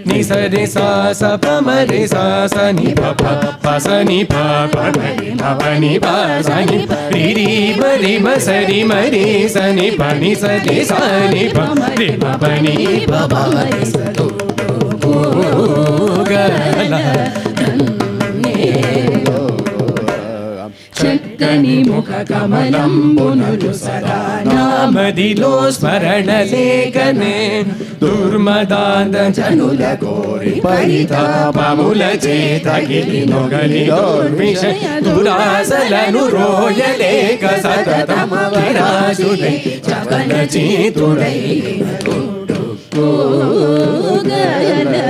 ని సరి స స పమరి స స ని ప ప ప స ని ప ప ని మ ప ని ప స ని రి రి మ రి మ సరి మ రి స ని ప ని స రి స ని ప రి మ ప ని ప ప రి స దు కూగలనన్నే చక్కని ముఖ కమలంబునులు సదా నామదిలో స్మరణ లేఖనే దుర్మదాంత జనుల కోరి పరితాపముల చేత గిలినొగలి దౌర్విషయ దురాసలను రోయలేక సతతమ విరాజులై చపల చేతుడై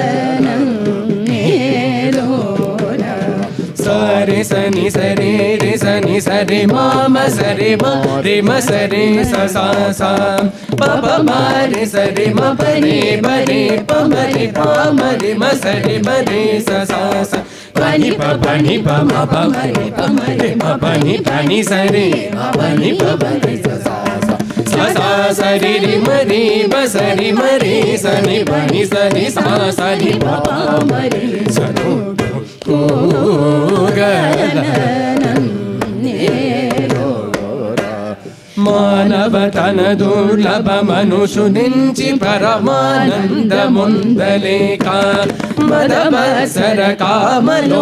కూగలనన్నే దోరా సరి సని సరి రి సని ni sa re ma ma sa re ma re ma sa re sa sa sa pa pa ma re sa re ma pa re pa ma re ma sa re ma re sa sa sa pa ni pa ma pa ma re pa ni sa re ma ni pa re sa sa sa sa sa re re ma re ma sa re ma re sa ni pa ni sa re sa sa ni pa pa ma re sa do ko ga మానవతన దుర్లభ మనుషునించి పరమానందముందలేక మదవసర కామలోభమోహులకు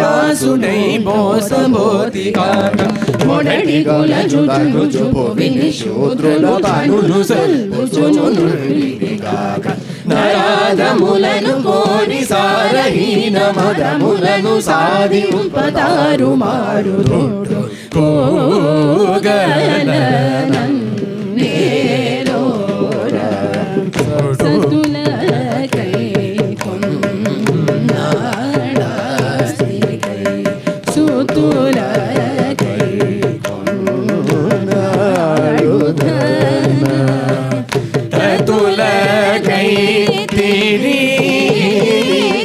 దాసుడై బోసబోతికాక మొడటి గొలజుదనుజు విని శూద్రులు తనులు సల్పుచునుడిగాక నరాధములను కోరి సారహీన మదములను సాధింపతారు మారుదోడు కోగలనం నేరోర సతులకై కొన్నాడాస్తికై సుతులకై కొన్నాడుధన తతులకై తిరి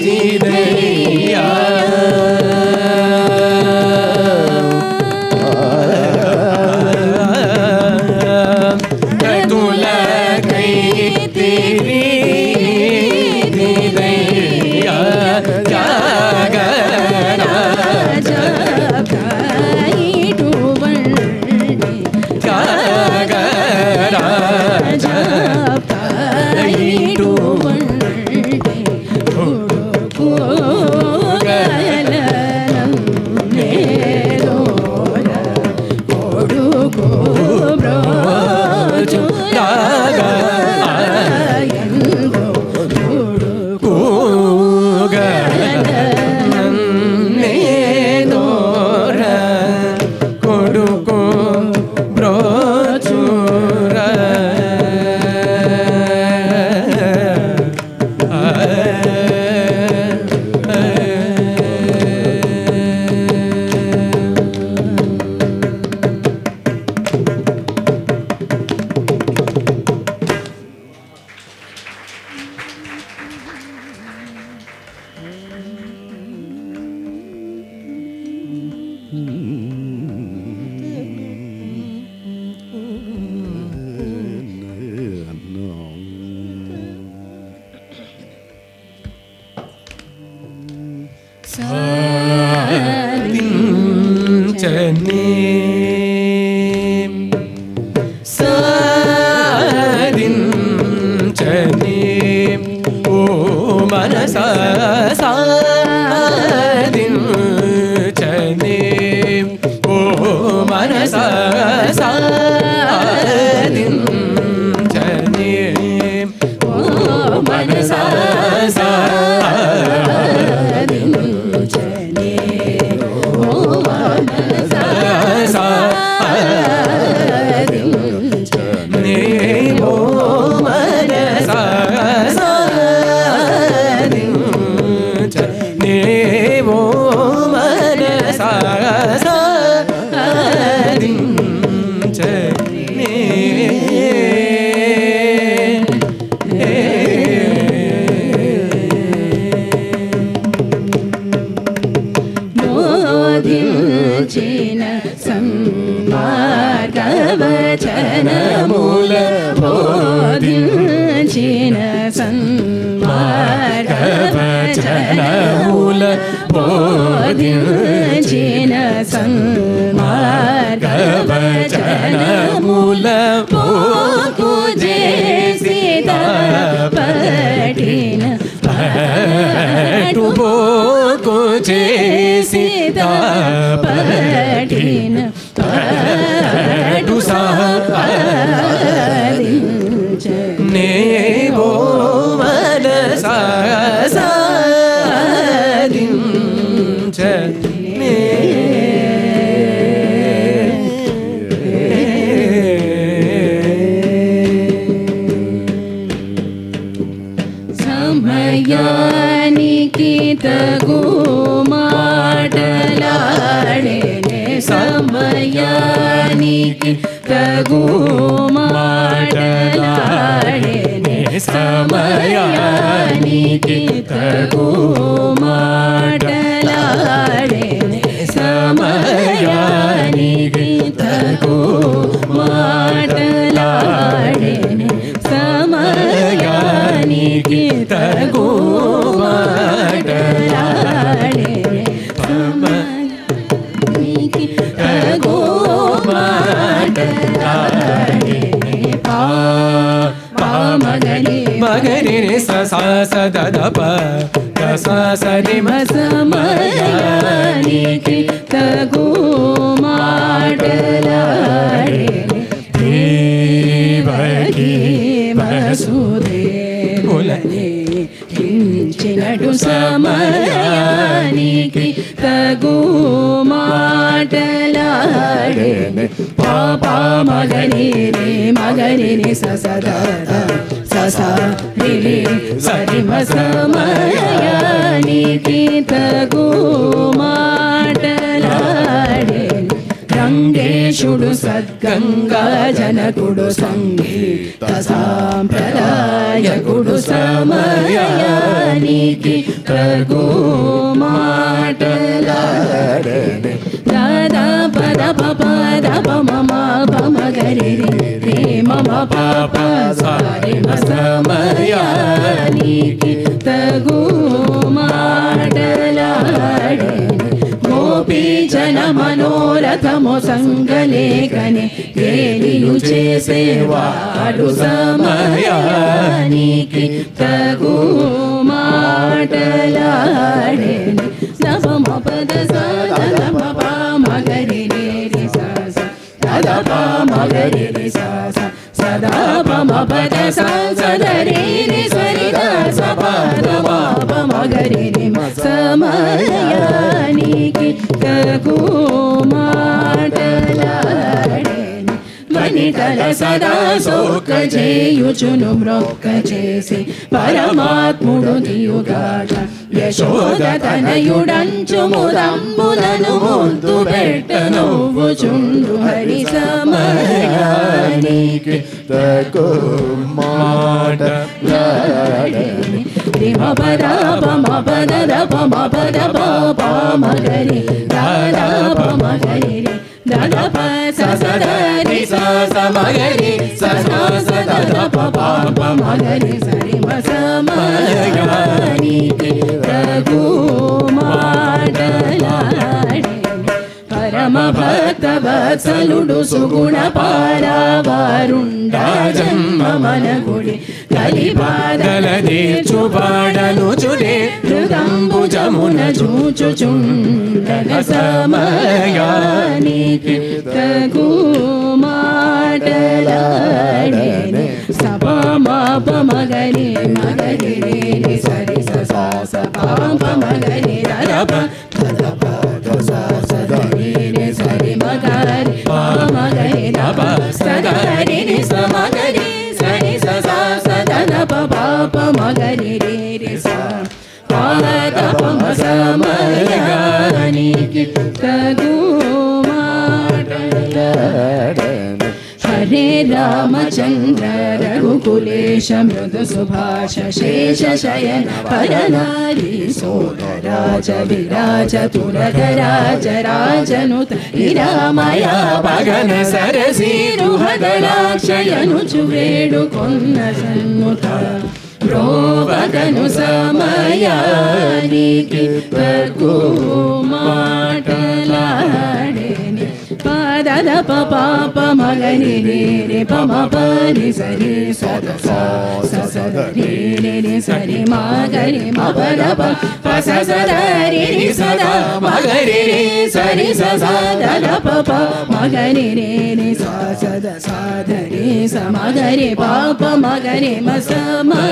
జిదయ్యా సమయానికి తగు మాటలాడే సమయానికి తగు మాటలాడేనే సమయానికి తగు మాటలాడేనే సమయానికి తగు మాటలాడేనే సమయానికి తగు మాటలాడేనే సమయానికి తగు మాటలాడేనే పామగని మగరి స స ద ద ప స స రి మ సమయానికి తగు మాటలాడేనే దేవకీ వసుదేవులనే హించినటు సమయానికి తగు మాటలాడేనే పాపా మగని రే మగని ని స స ద ద స స రి రి సరి మ సమయానికి తగు మాటలాడేనే రంగేశుడు సద్గంగా జనకుడు సంగీత సాంప్రదాయకుడు సమయానికి తగు మాటలాడేనే దాదా పద పద మమ పమగరి రే మమ పాప సారి మ సమయానికి తగు మాటలాడేనే గోపీ జన మనోరథము సంగలేఖనే గేలియు చేసేవాడు సమయానికి తగు మాటలాడేనే నమ పద సద మగరి రే రి స సద మగరి రి స సదా పమ పద సద రే రి సరి ద స పద మగరి రి సమయానికి తగు మాటలాడేనే వనితల సదా సోక చేయుచును మ్రొక్క చేసి పరమాత్ముడు దియుగాక యశోద తనయుడంచు ముదంబులను ముద్దు పెట్ట నవ్వుచుండు హరి సమయానికి తగు మాటలాడేనే రిమ పద పమ పద ద పమ పద ప మగరి దాదా పమ గరి దాదా ప స స ద రి స స మగరి స స స ద ద ప ప మగరి సరి మ సమయానికి తగు మాటలాడేనే పరమ భక్త వత్సలుడు సుగుణ పారావారుండా జన్మ మనగుడి కలిపాదల దేచుపాడను చుడే హృదంబుజమున చూచుచుండగ సమయానికి తగు మాటలాడేనే సపమాప మగరి మగరి రే సరి స స స పాప మగరి రప దప దస సద రే సరి మగరి మగరి దప సద రే స మగరి సరి స స సద దప పాప మగరి రే స పాద పమ సమయానికి తగు మాటలాడేనే హరే రామచంద్ర రఘుకులేశ మృదు సుభాష శేష శయన పరనారీ సోదరాజ విరాజ తురగరాజ రాజనుత ఇరామయా పగన సరసీరుహదళాక్షయను చువేడు కొన్న సన్ముత ప్రోవగను సమయానికి తగు మాటలాడేనే పాద పాప మగరి రే పమ పరి సరి సద సద రే సరి మగరి మపద ప స సద రే సద మగరి రే సరి స సద ప మగరి రే స సద సద రే స మగరి పాప మగరి మ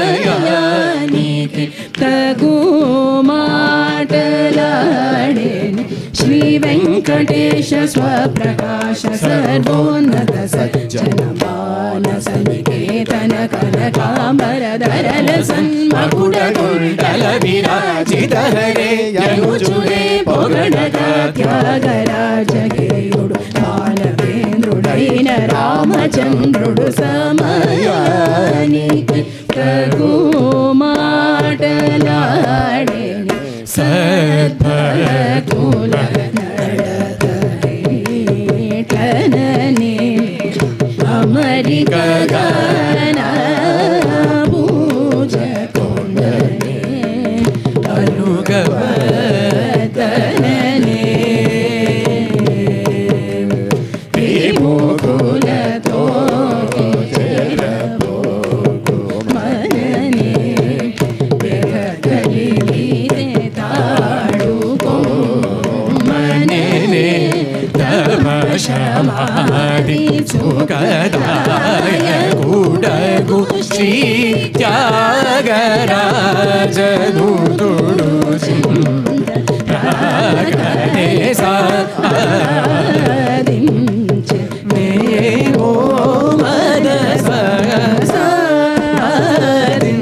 సమయానికి తగు మాటలాడేనే శ్రీ వెంకటేశ స్వప్రకాశ సర్వోన్నత సజ్జన మానస నికేతన కనకాంబర ధరల సన్మకుడ కుండల విరాజిత హరే యనుచురే పొగడగా త్యాగరాజ గే రామచంద్రుడు సమయానికి రఘు మాటలాడేని సద్భక్తుల నడతనే అమరిక గాన పూజ కొండనే అనుగవతనే ప్రేమోకులతో చెరపోకు మననే వెగలిగితే తాడుకో మననే తమశమాది సుఖదాయ గుడగు శ్రీ త్యాగరాజనుడు సాధించే మేమో మనస సాధించే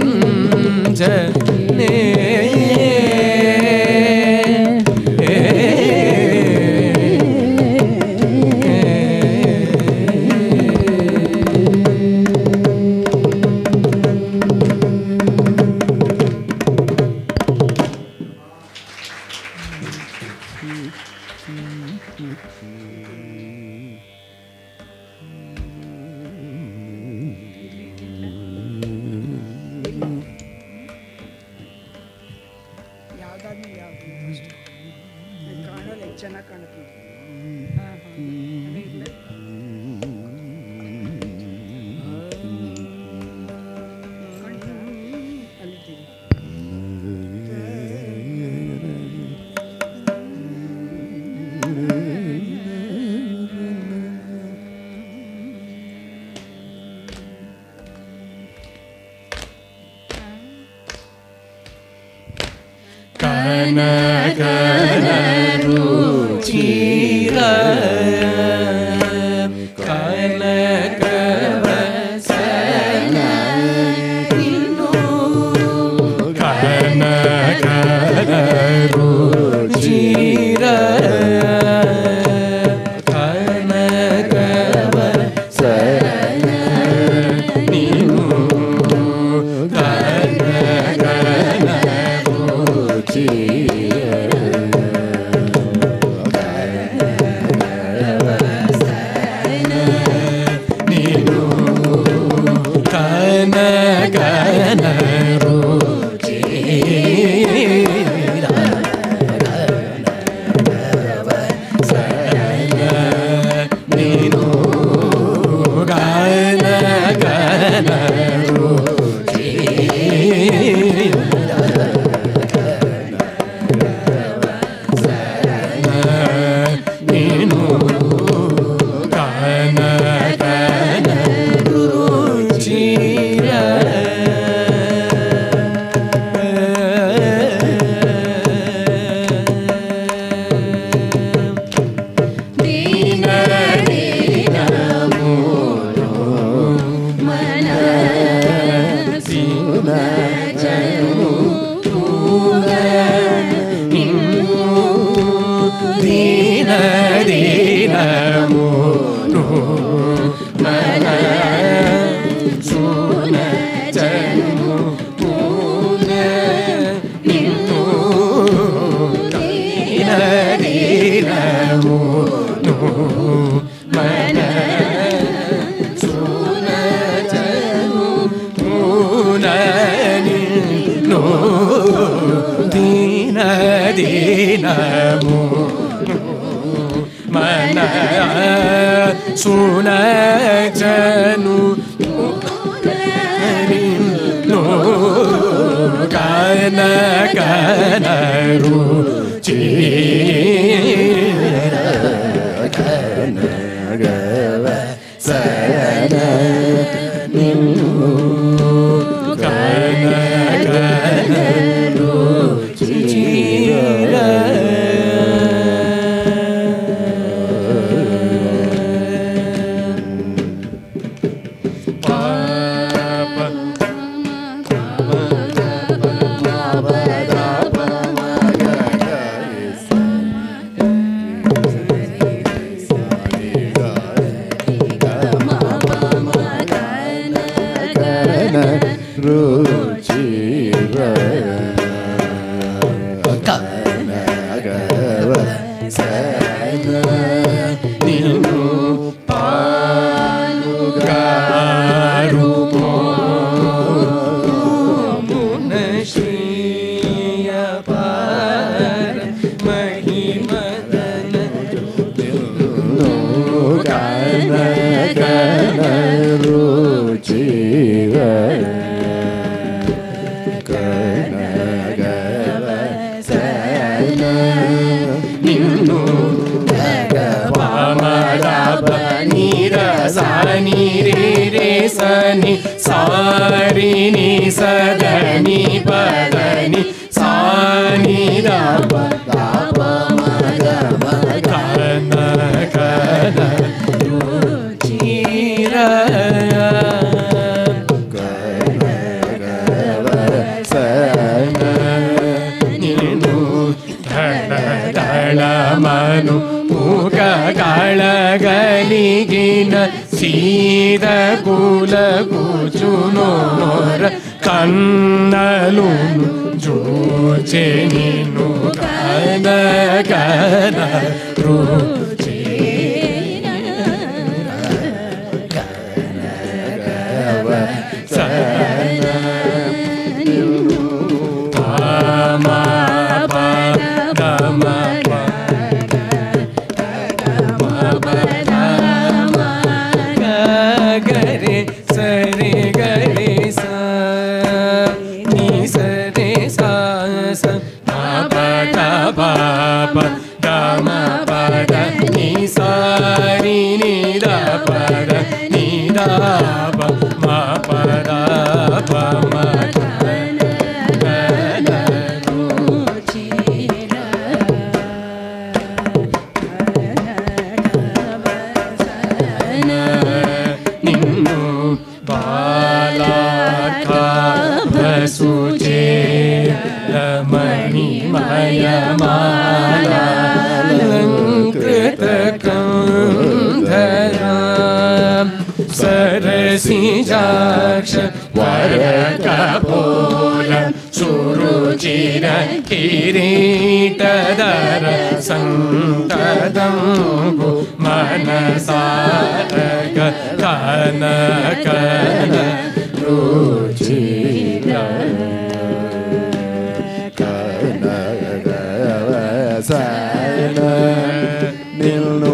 ಯಾವ್ದಾದ್ಮೇಲೆ ಯಾವ್ದು ಫಸ್ಟ್ ಕಾಣಲ್ಲ ಚೆನ್ನಾಗಿ ಕಾಣುತ್ತೆ ಅಲ್ಲಿದ್ದೀವಿ ರುಚಿರ ಕನಕವಸನ ಕನಕ ರುಚಿರ ಕನಕವಸನ ನೀನು ಸುನ ಜನು ಕನ ಕನರು ಕನಗವ ಸನ ಕನ ಕನರು ನಿನ್ನು ಪಮದಪ ನೀರ ಸಾನಿ ರೇ ರೇ ಸನಿ ಸಾರಿ ನಿ ಸದನಿ ಪದನಿ ಸಾನಿ ದಪ ದಪ ಮದ ಕನ ಕನ ರುಚಿರ ಮನು ಮೂಕ ಕಾಳಗಲಿಗಿನ ಸೀದ ಕುಲ ಕೂಚುನೋರ ಕನ್ನಲು ಜೋಚೆ ನೀನು ಕನ ಕನ ರುಚಿ सरसिजाक्ष वरकपोल सुरुचिर किरीटधर संतदंबु मनसारक कन कन रुचिर कन सन निल्नु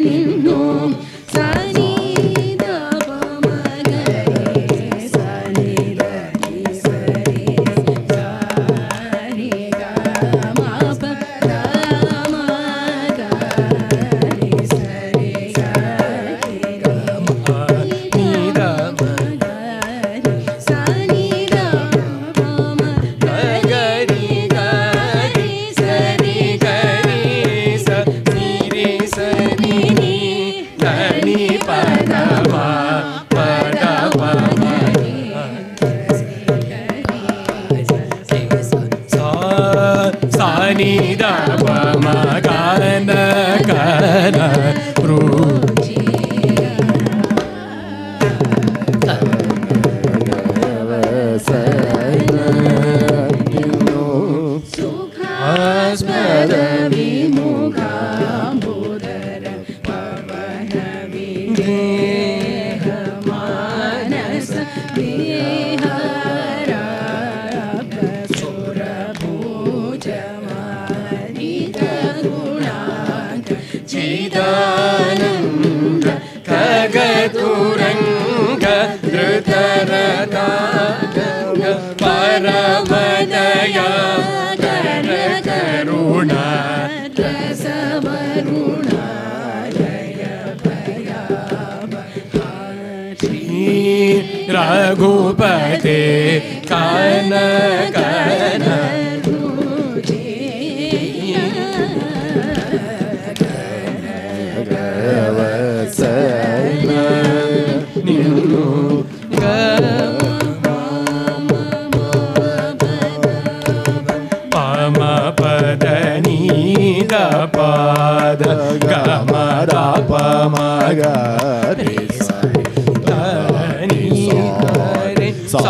ನಿನ್ನು ni da pa ma ga na ru Paramadaya Karuna Rasavaruna Raghupate Kana Kana pada gama da pa ma ga re sa ni re sa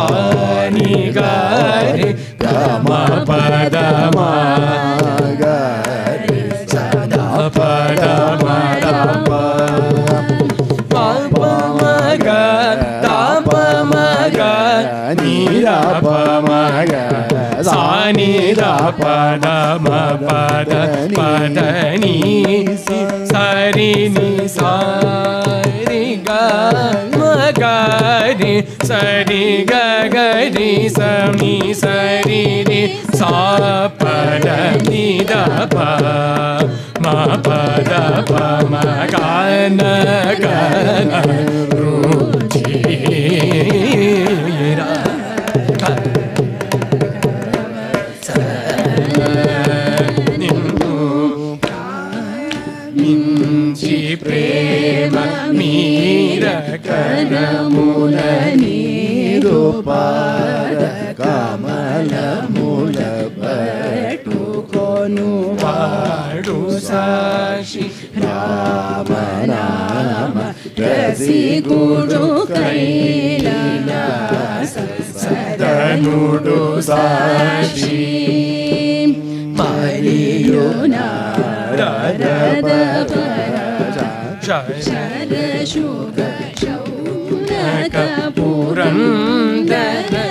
ni ga re gama pada ma ga re sa da pada ma da pa pa ma ga da pa ma ga ni da pa ma ga sa ni da pa da ma pa da pa da ni sa ri ni sa ri ga ma ga ri sa ri ga ga ri sa ni sa ri ni sa pa da ni da pa ma pa da pa ma ga na ru chi ra prema mira karamula niru pada kamala mula patukonu padu sashi rama nama rasi guru kailasa sadanudu sashi mariyona radha Sharashuga Shaunaka Purandara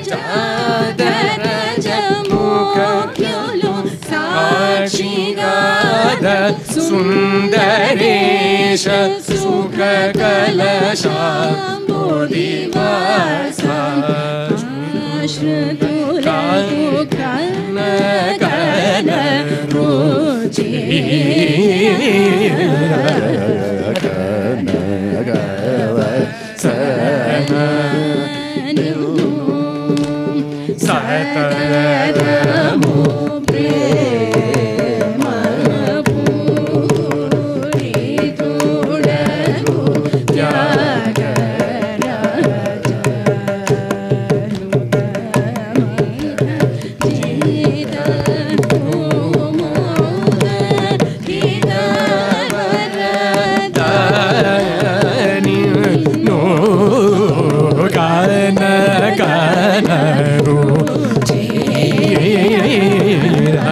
Jadarajamuka Kyulu Sakshigada Sundaresha Sukha Kalasha Bodhivasa Ashrutula Kana Kana Ruchi Sataramu prema puritudaru jagaraja jita kana ru chi ra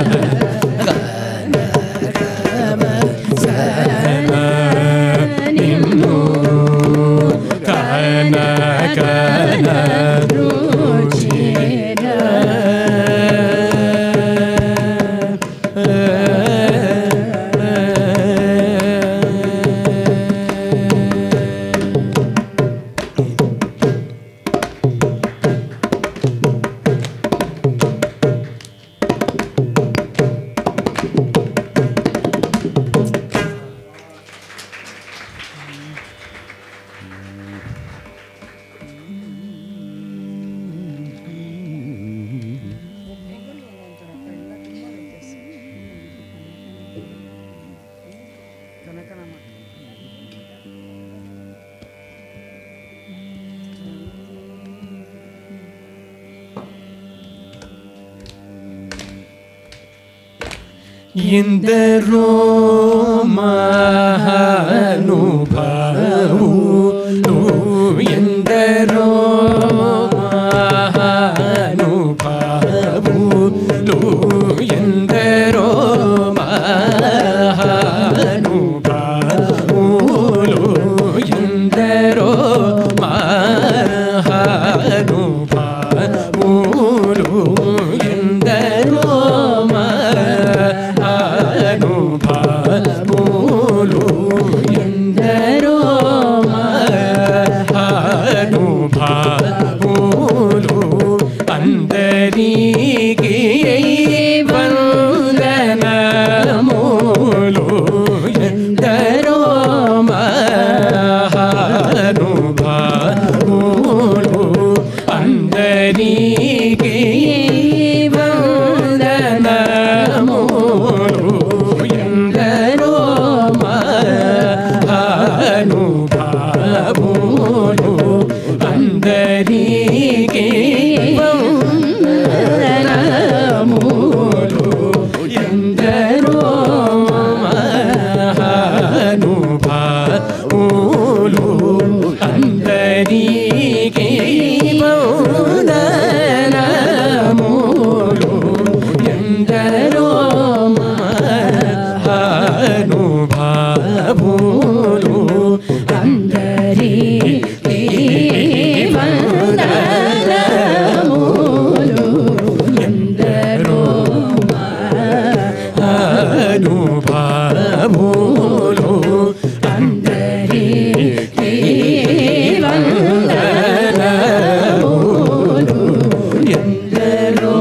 ఎందరో మహానుభావులు ఎందరో మహానుభావులు ఎందరో మహానుభావులు ఎందరో మహానుభావులు ఎందరో మహానుభావులు ఎందరో మహానుభావులు అందరికీ వందనములు ఎందరో మహానుభావులు అందరికీ వందనములు ఎందరో మహానుభావులు అందరికీ వందనములు ఎందరో మహానుభావులు అందరికీ వందనములు ఎందరో మహానుభావులు అందరికీ వందనములు ఎందరో మహానుభావులు అందరికీ వందనములు ఎందరో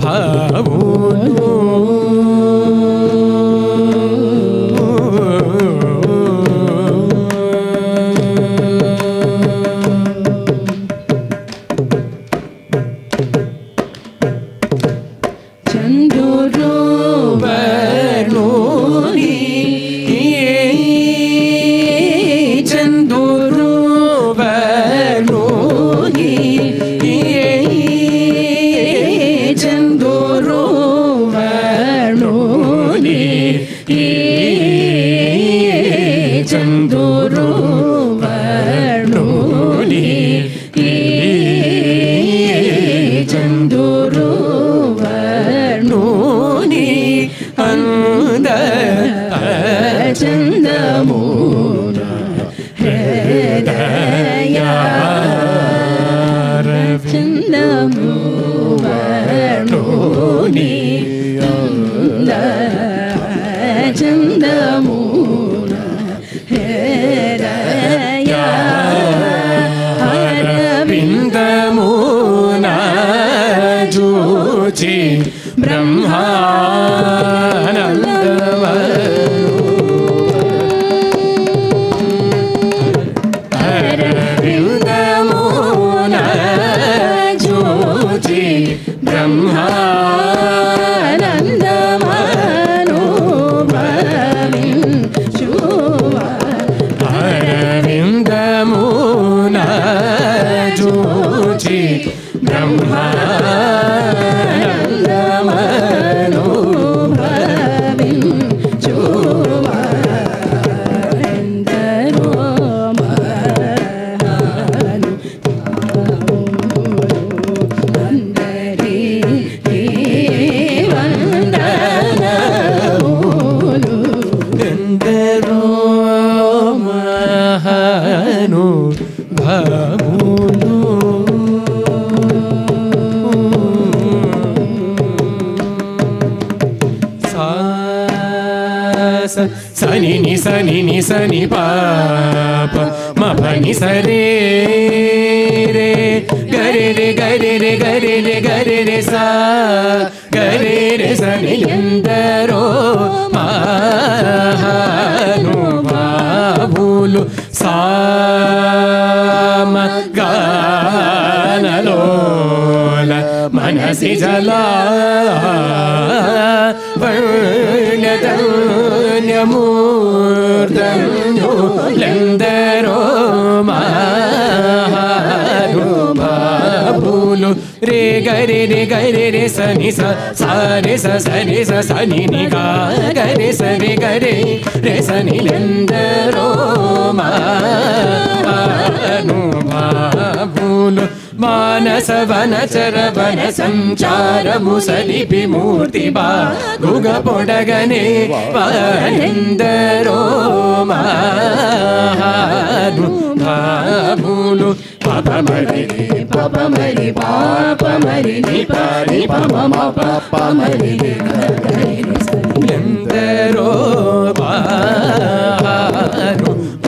మహానుభావులు చంద్రుడు బర్ణుని చంద్రుడు బర్ణుని చంద్రుడు బర్ణుని చంద్రుడు బర్ణుని చంద్రుడు వర్ణుని అంద చందమున హృదయ చందము వర్ణుని అంద చందమున హృదయ అరవిందమున జూచి బ్రహ్మానందమ అరవిందమున జూచి బ్రహ్మానందమనుభవించువ అరవిందమున జూచి బ్రహ్మానందమనుభవించువ ఎందరో మహానుభావులు అందరికీ వందనములు ఎందరో మహానుభావులు సని ని సని పాప మని సరే రే గరి రే గరి రే గరి రే గరి రే సా గరి రే సని ఎందరో మహానుభావులు సామగానలోల మనసి జలా వర్ణధన్యమూర్ధన్యులెందరో మహానుభావులు రే గరి రి గరి రి సని స సరి స సరి స సని ని గా గరి సరి గరి రి సని లెందరో మానుభావులు మానస వనచర వన సంచారము సలిపి మూర్తి బాగుగ పొడగనే వారెందరో మానుభావులు పపమరి పపమరి పాపమరి ని పరి పమ పపమరి ఎందరో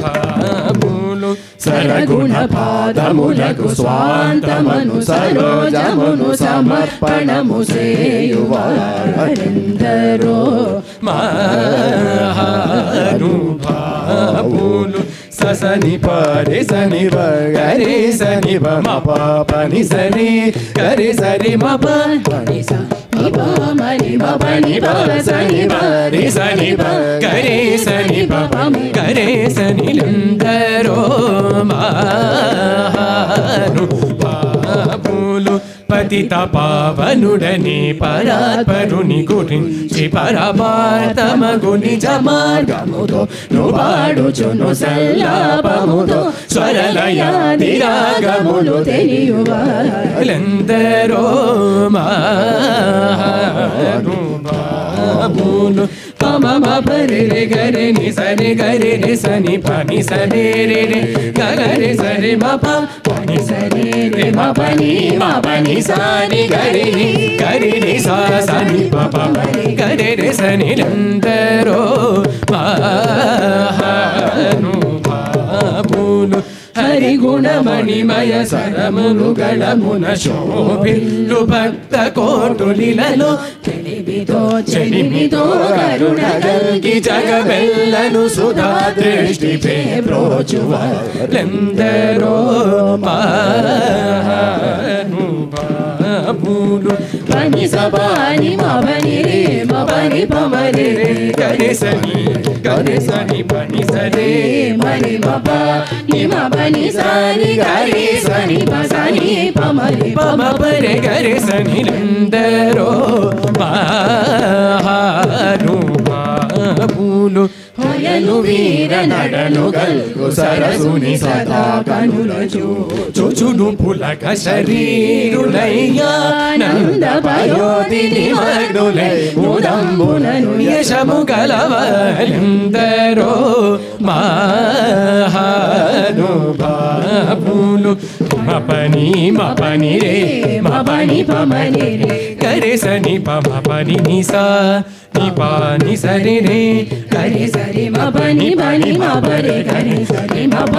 మానుభావులు సరగుణ పాదములకు స్వాంతమను సరోజమును సమర్పణము సేయువారెందరో మహానుభావులు సని పరి సని గరి సని మ పని సని గరి సరి మ పని స మని మ పని ప సని పరి సని ప గరి సని ప గరి సని లెందరో మానుభావులు పతిత పావనుడని పరాత్పరుని గురించి పరమార్థమగు నిజ మార్గముతో నువాడుచును సల్లాపముతో స్వరలయాది రాగములు తెలియువారెందరో మానుభావులు పమ పరి రి గరి ని సరి గరి రి సని పని సరి రి రి గరి సరి మ పని సరి రి మ పని సని గరి ని సా సని ప గరి రి సని లెందరో మానుభావులు హరి గుణమణిమయ సరమును గణమున శోభిల్లు భక్త కోటులిలలో చెలిమితో కరుణ గల్గి జగమెల్లను సుధా దృష్టి ప్రోచువారెందరో మానుభావులు పని సబాని మబని రే మబని పమరి రే గరి సని పని సరే మరి మప ని మబని సని గరి సని పసని పమరి పమ పరే గరి సని లెందరో మానుభావులు హొయలు వీర నడను గల్గు సరసుని సదా కనుల చూచును పులక శరీరులయ్యానంద పయోధిని మగ్నులై ముదంబులను యశము గలవలెందరో మహానుభావులు మపని రే మపని పమని రే గరి సని పని ని సా ని పాని సరి రే గరి సరి మపని పని మపరే గరి సరి మప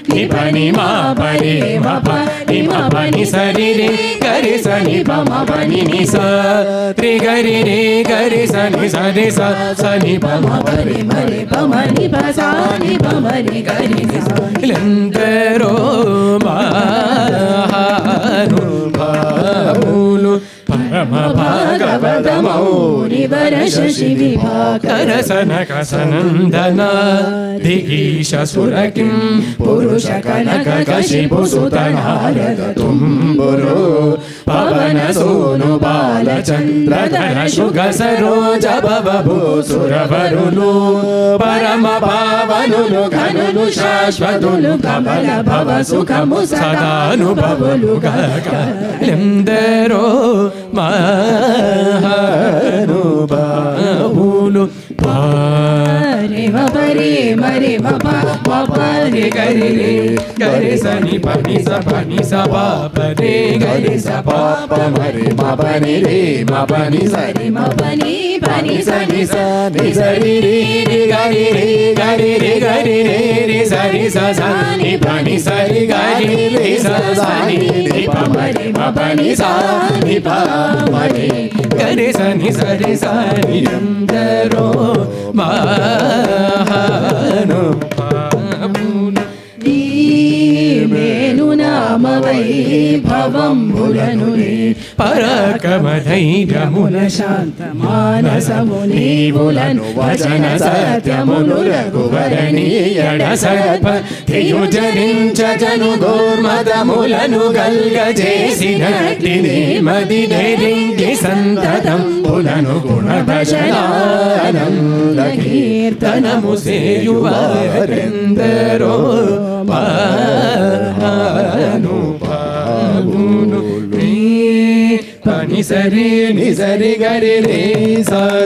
ని పని మపరే మప ని మపని సరి రే గరి సని పని ని సా త్రి గరి రే గరి సని సరి స సని పమపరి మరే పమని పసాని పమరి గరి లెందరో మహానుభావులు పరమ భాగవతమౌని వరశ శివి భాకర సనక సనందన దిగీశ సురకిం పురుష కనక కశిపు సుత నారద తుంబురు పవన సోను బాలచంద్రధర శుగ సరోజ భవభూ సురవరులు పరమ పావనులు ఘనులు శాశ్వతులు కమల భవ సుఖము సదానుభవులు గలెందరో మహానుభావులు పరి మపరి మరి మప మపరి గరి రే గరి సని పని స పాపరే గరి స పాప మరి మపని రే మపని సరి మపని పని సని స ని సరి రే గరి రే గరి రే గరి రే రి సరి స సని పని సరి గరి రే స సని ని పమరి మపని స ని పమరి గరి సని సరి సని ఎందరో మహానుభావులు మేను నామ వైభవంబులను పరాక్రమధైర్యముల శాంత మానసము నీవులను వచన సత్యములు రఘువరణీయడ సర్ప త్రియుజరించను దుర్మదములను గల్గజేసినట్టిని మది ధైర్యంగి సంతతం పులను గుణభజనానంద కీర్తనము సేయువారెందరో మహానుభావులు నిసరి నిసరి గరి రే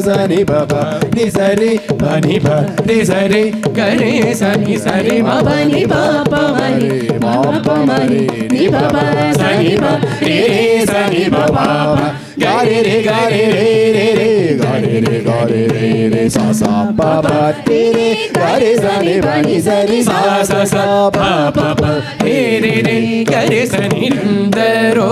సని బబ నిసరి బని బ నిసరి గరి సని సరి మని పాప మరి పాప మరి ని బబ సని బ రే సని బబ గారి రే గారి రే రే రే గారి రే గారి రే రే సా సా బబ రే రే గారి సని బని సరి సా సా సా బబ రే రే రే గరి సని నందరో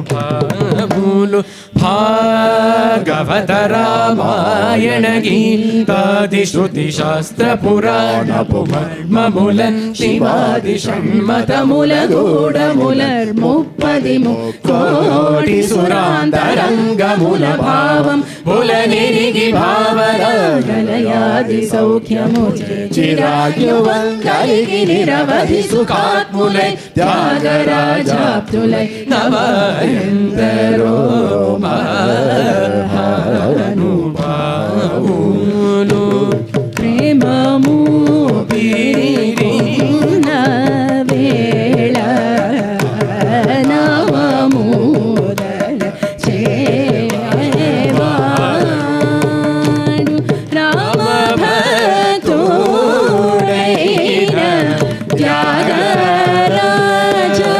భానుభావులు భాగవత రామాయణ గీతాది శృతి శాస్త్ర పురాణ పుమర్మములన్ శివాది షణ్మతముల గూఢములర్ముప్పది ముక్కోటి సురాంతరంగముల భావం పులనిరిగి భావరాగలయాది సౌఖ్యము చిరాగ్యువంగలిగి నిరవధి సుఖాత్ములై త్యాగరాజాప్తులై నవయందరో మహానుభావులు ప్రేమము పిరిన వేళ నవముదల చేవాడు రామభక్తుడైన Thyagaraja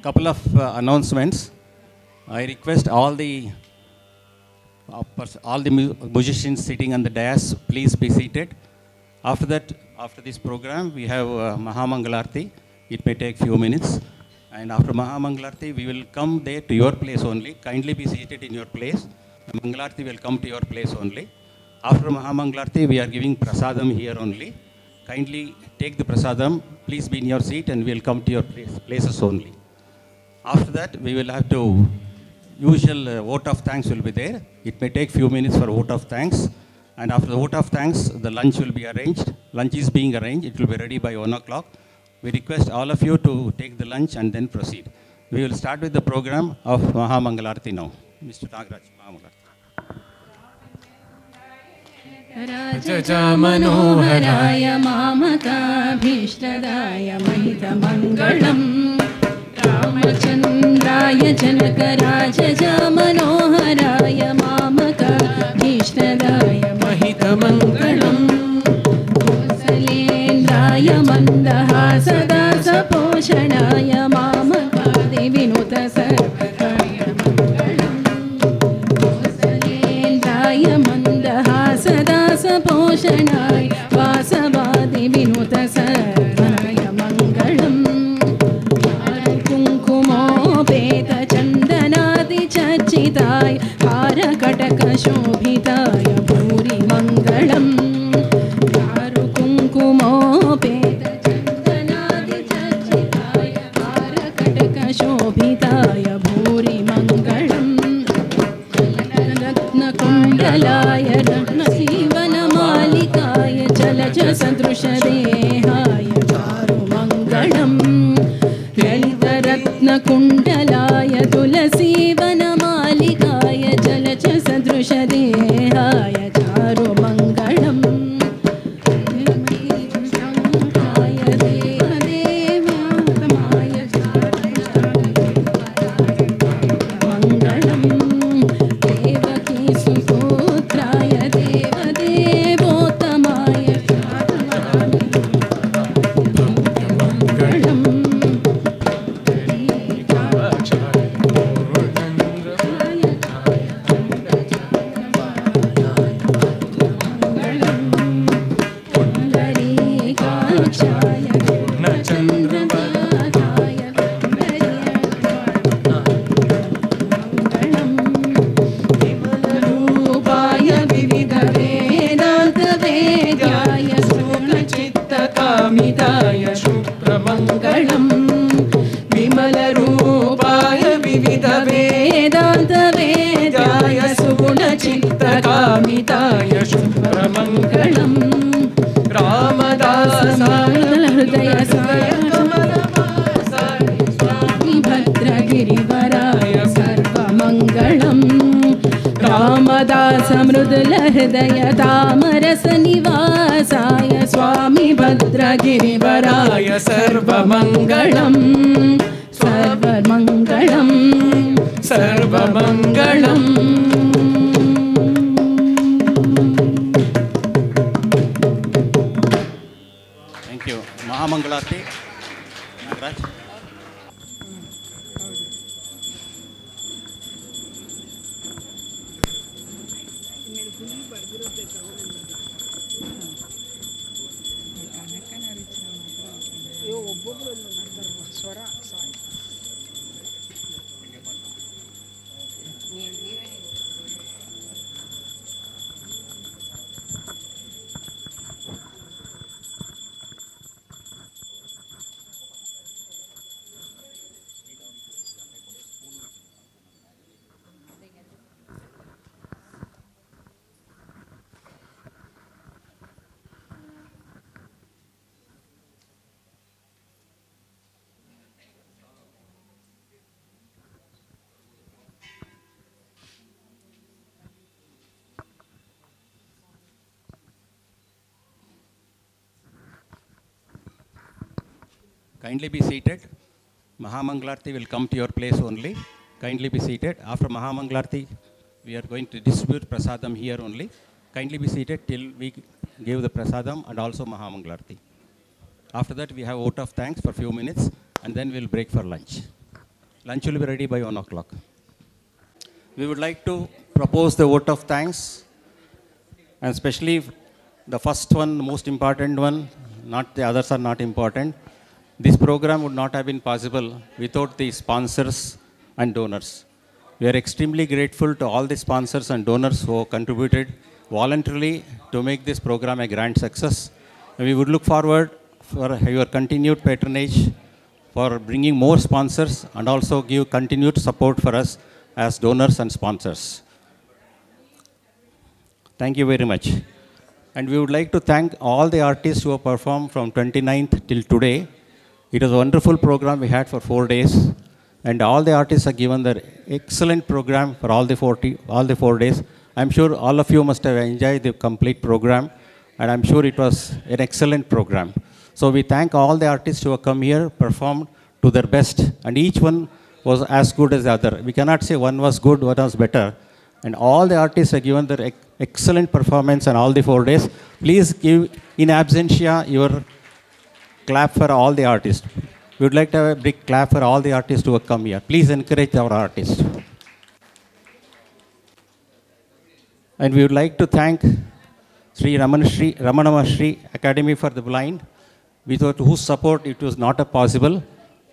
Couple of announcements. I request all the musicians sitting on the dais, please be seated. After that, after this program, we have Mahamangalarti. It may take few minutes. And after Mahamangalarti, we will come there to your place only. Kindly be seated in your place. Mangalarti will come to your place only. After Mahamangalarti, we are giving prasadam here only. Kindly take the prasadam. Please be in your seat and we will come to your places only. After that, we will have to, usual vote of thanks will be there. It may take few minutes for vote of thanks. And after the vote of thanks, the lunch will be arranged. Lunch is being arranged. It will be ready by 1 o'clock. We request all of you to take the lunch and then proceed. We will start with the program of Mahamangalarti now. Mr. Nagaraj, Mahamangalarti. राजजामनोहराय मामकाभीष्टदाय महितमङ्गलम् रामचन्द्राय जनकराजजामनोहराय मामकाभीष्टदाय महितमङ्गलम् कौसलेन्द्राय मन्दहासदासपोषणाय मामकादिविनुतसर्वकाय मङ्गलम् कौसलेन्द्राय मन्दहासदासपोषणाय वासवादिविनुतसर्वाय मङ्गलम् कुङ्कुमोपेतचन्दनादिचर्चिताय हारकटकशोभिताय भूरि मङ्गलम् कुङ्कुमोपेतचन्दनादिचर्चिताय हारकटकशोभिताय भूरि मङ्गलम् रत्नकुण्डलाय रत्नजीवनमालिकाय जलजसदृशदेहाय चारुमङ्गलम् ललितरत्नकुण्डलाय तुलसीवनमालिकाय जलजसदृशदेहाय चारुमङ्गलम् विमलरूपाय विविधवेदान्तवेद्याय सुगुणचित्तकामिताय शुभ्रमङ्गलम् रामदासहृदय स्वामी भद्रगिरिवराय सर्वमङ्गलम् रामदासमृदुलहृदय तामरसनिवासाय स्वामी भद्रगिरिवराय सर्वमङ्गलम् सर्वमङ्गलम् सर्वमङ्गलम् Thank you. Mahamangalarti. Nagaraj. ಒಬ್ಬೊಬ್ಬರು ಮಾಡ್ತಾರಪ್ಪ ಸ್ವರ Sai Kindly be seated. Mahamangalarti will come to your place only. Kindly be seated. After Mahamangalarti, we are going to distribute prasadam here only. Kindly be seated till we give the prasadam and also Mahamangalarti. After that, we have vote of thanks for few minutes and then we'll break for lunch. Lunch will be ready by 1 o'clock. We would like to propose the vote of thanks, and especially the first one, the most important one, not the others are not important. This program would not have been possible without the sponsors and donors. We are extremely grateful to all the sponsors and donors who contributed voluntarily to make this program a grand success. And we would look forward for your continued patronage, for bringing more sponsors, and also give continued support for us as donors and sponsors. Thank you very much. And we would like to thank all the artists who have performed from 29th till today. It was a wonderful program we had for 4 days. And all the artists have given their excellent program for all the 4 days. I'm sure all of you must have enjoyed the complete program. And I'm sure it was an excellent program. So we thank all the artists who have come here, performed to their best. And each one was as good as the other. We cannot say one was good, one was better. And all the artists have given their excellent performance on all the 4 days. Please give in absentia your clap for all the artists. We would like to have a big clap for all the artists who have come here. Please encourage our artists. And we would like to thank Sri Ramanama Shri Academy for the Blind, without whose support it was not possible.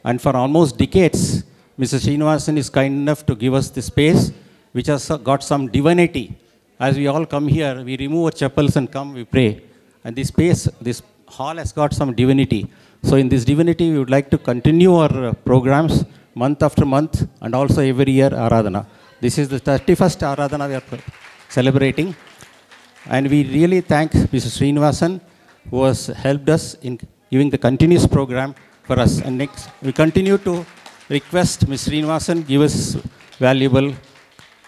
And for almost decades, Mr. Srinivasan is kind enough to give us the space, which has got some divinity. As we all come here, we remove our chappals and come, we pray. And this space, this hall has got some divinity. So in this divinity, we would like to continue our programs month after month, and also every year Aradhana. This is the 31st Aradhana we are celebrating. And we really thank Mr. Srinivasan, who has helped us in giving the continuous program for us. And next, we continue to request Mr. Srinivasan give us valuable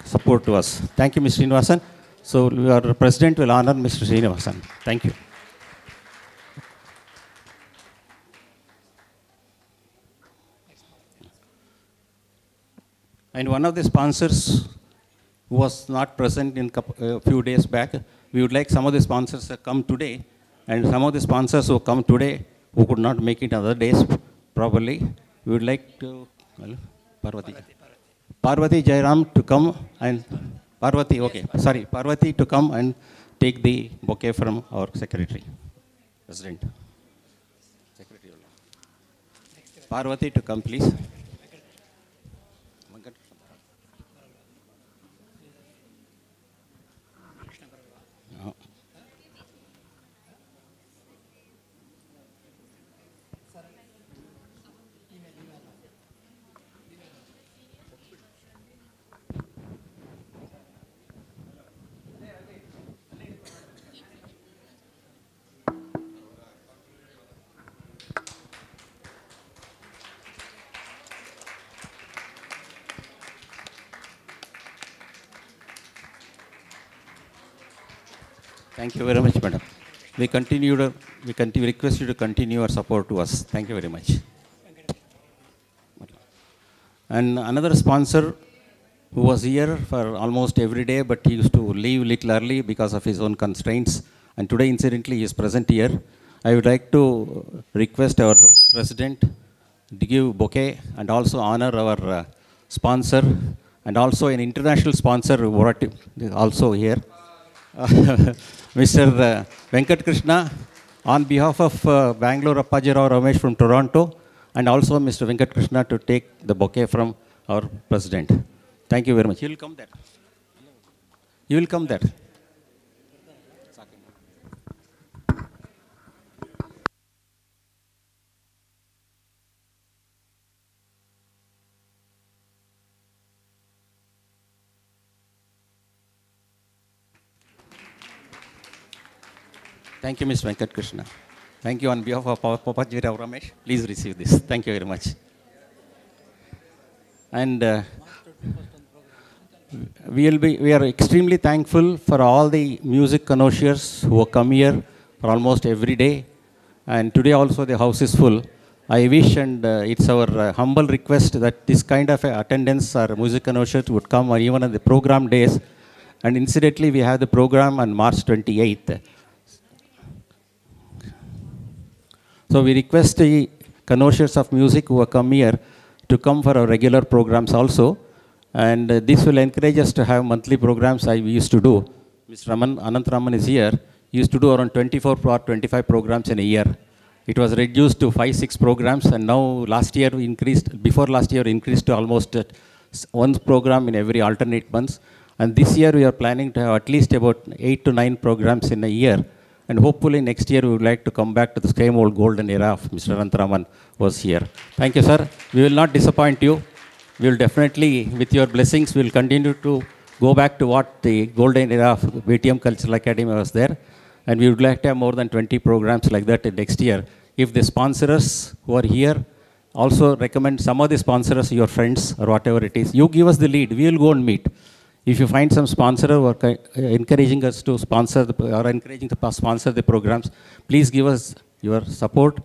support to us. Thank you, Mr. Srinivasan. So our president will honor Mr. Srinivasan. Thank you. And one of the sponsors who was not present in a few days back, we would like some of the sponsors to come today, and some of the sponsors who come today who could not make it other days properly, we would like to, well, Parvati Jairam to come, and Parvati to come and take the bouquet from our secretary, president. Secretary. Parvati to come, please. Thank you very much, madam. We request you to continue your support to us. Thank you very much. And another sponsor who was here for almost every day, but he used to leave little early because of his own constraints. And today, incidentally, he is present here. I would like to request our president to give bouquet and also honor our sponsor, and also an international sponsor who brought also here. Mr. Venkat Krishna, on behalf of Bangalore Appaji Rao Ramesh from Toronto, and also Mr. Venkat Krishna to take the bouquet from our president. Thank you very much. He will come there. You will come there. Thank you, Mr. Venkat Krishna. Thank you on behalf of Appaji Rao Ramesh. Please receive this. Thank you very much. And we are extremely thankful for all the music connoisseurs who come here for almost every day. And today also the house is full. I wish, and it's our humble request, that this kind of attendance or music connoisseurs would come, or even on the program days. And incidentally, we have the program on March 28th. So we request the connoisseurs of music who have come here to come for our regular programs also. And this will encourage us to have monthly programs we used to do. Mr. Anant Raman is here. He used to do around 24 or 25 programs in a year. it was reduced to 5-6 programs, and now last year we increased, before last year increased to almost one program in every alternate months. And this year we are planning to have at least about 8 to 9 programs in a year. And hopefully next year we would like to come back to the same old golden era of Mr. Anantaraman was here. Thank you, sir. We will not disappoint you. We will definitely, with your blessings, we will continue to go back to what the golden era of VTM Cultural Academy was there. And we would like to have more than 20 programs like that in next year. If the sponsors who are here also recommend some of the sponsors, your friends or whatever it is, you give us the lead. We will go and meet. If you find some sponsor who are encouraging us to sponsor or encouraging to sponsor the programs, please give us your support,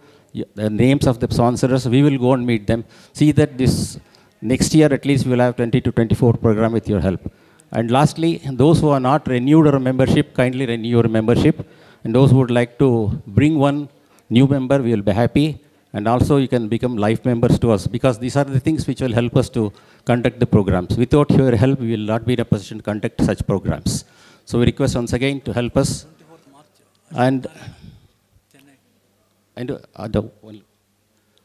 the names of the sponsors. We will go and meet them. See that this next year at least we will have 20 to 24 program with your help. And lastly, those who are not renewed or membership, kindly renew your membership. And those who would like to bring one new member, we will be happy. And also you can become life members to us, because these are the things which will help us to conduct the programs. Without your help, we will not be in a position to conduct such programs. So we request once again to help us. And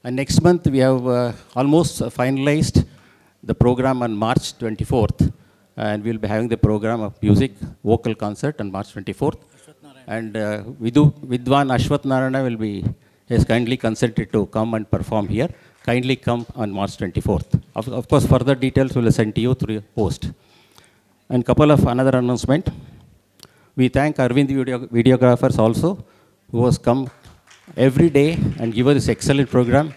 next month we have almost finalized the program on March 24th. And we will be having the program of music, vocal concert on March 24th. And Vidwan Ashwath Narayana has kindly consented to come and perform here. Kindly come on March 24th. Of course, further details we will send to you through post. And couple of another announcement. We thank Arvind videographers also, who has come every day and give us this excellent program.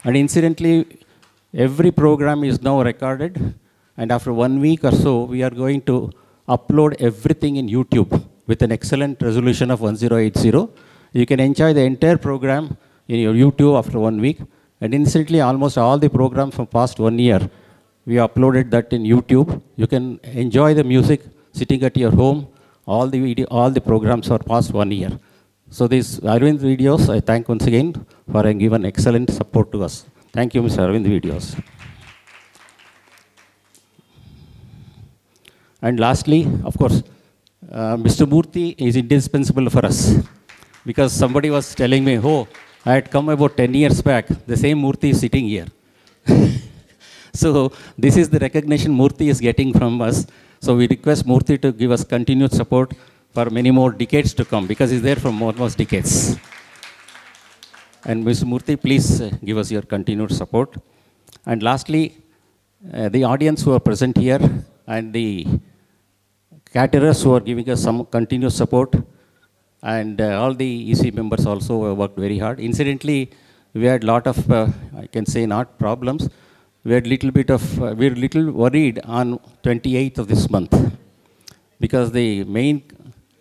And incidentally, every program is now recorded. And after 1 week or so, we are going to upload everything in YouTube with an excellent resolution of 1080. You can enjoy the entire program in your YouTube after 1 week. And incidentally, almost all the programs from past 1 year, we uploaded that in YouTube. You can enjoy the music sitting at your home. All the programs are past 1 year. So these Arvind videos, I thank once again for having given excellent support to us. Thank you, Mr. Arvind videos. And lastly, of course, Mr. Murthy is indispensable for us, because somebody was telling me, oh, I had come about 10 years back, the same Murthy is sitting here. So this is the recognition Murthy is getting from us. So we request Murthy to give us continued support for many more decades to come, because he's there for almost decades. And Mr. Murthy, please give us your continued support. And lastly, the audience who are present here and the caterers who are giving us some continuous support, and all the EC members also worked very hard. Incidentally, we had a lot of, I can say not problems, we had we were little worried on 28th of this month, because the main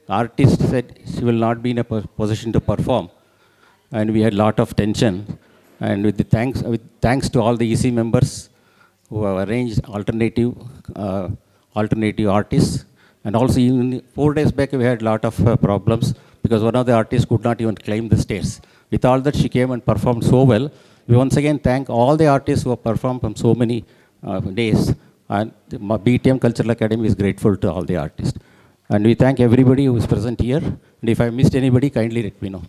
artist said she will not be in a position to perform, and we had a lot of tension. And with thanks to all the EC members who have arranged alternative artists. And also even 4 days back we had a lot of problems, because one of the artists could not even climb the stairs. With all that, she came and performed so well. We once again thank all the artists who have performed from so many days. And the BTM Cultural Academy is grateful to all the artists. And we thank everybody who is present here. And if I missed anybody, kindly let me know.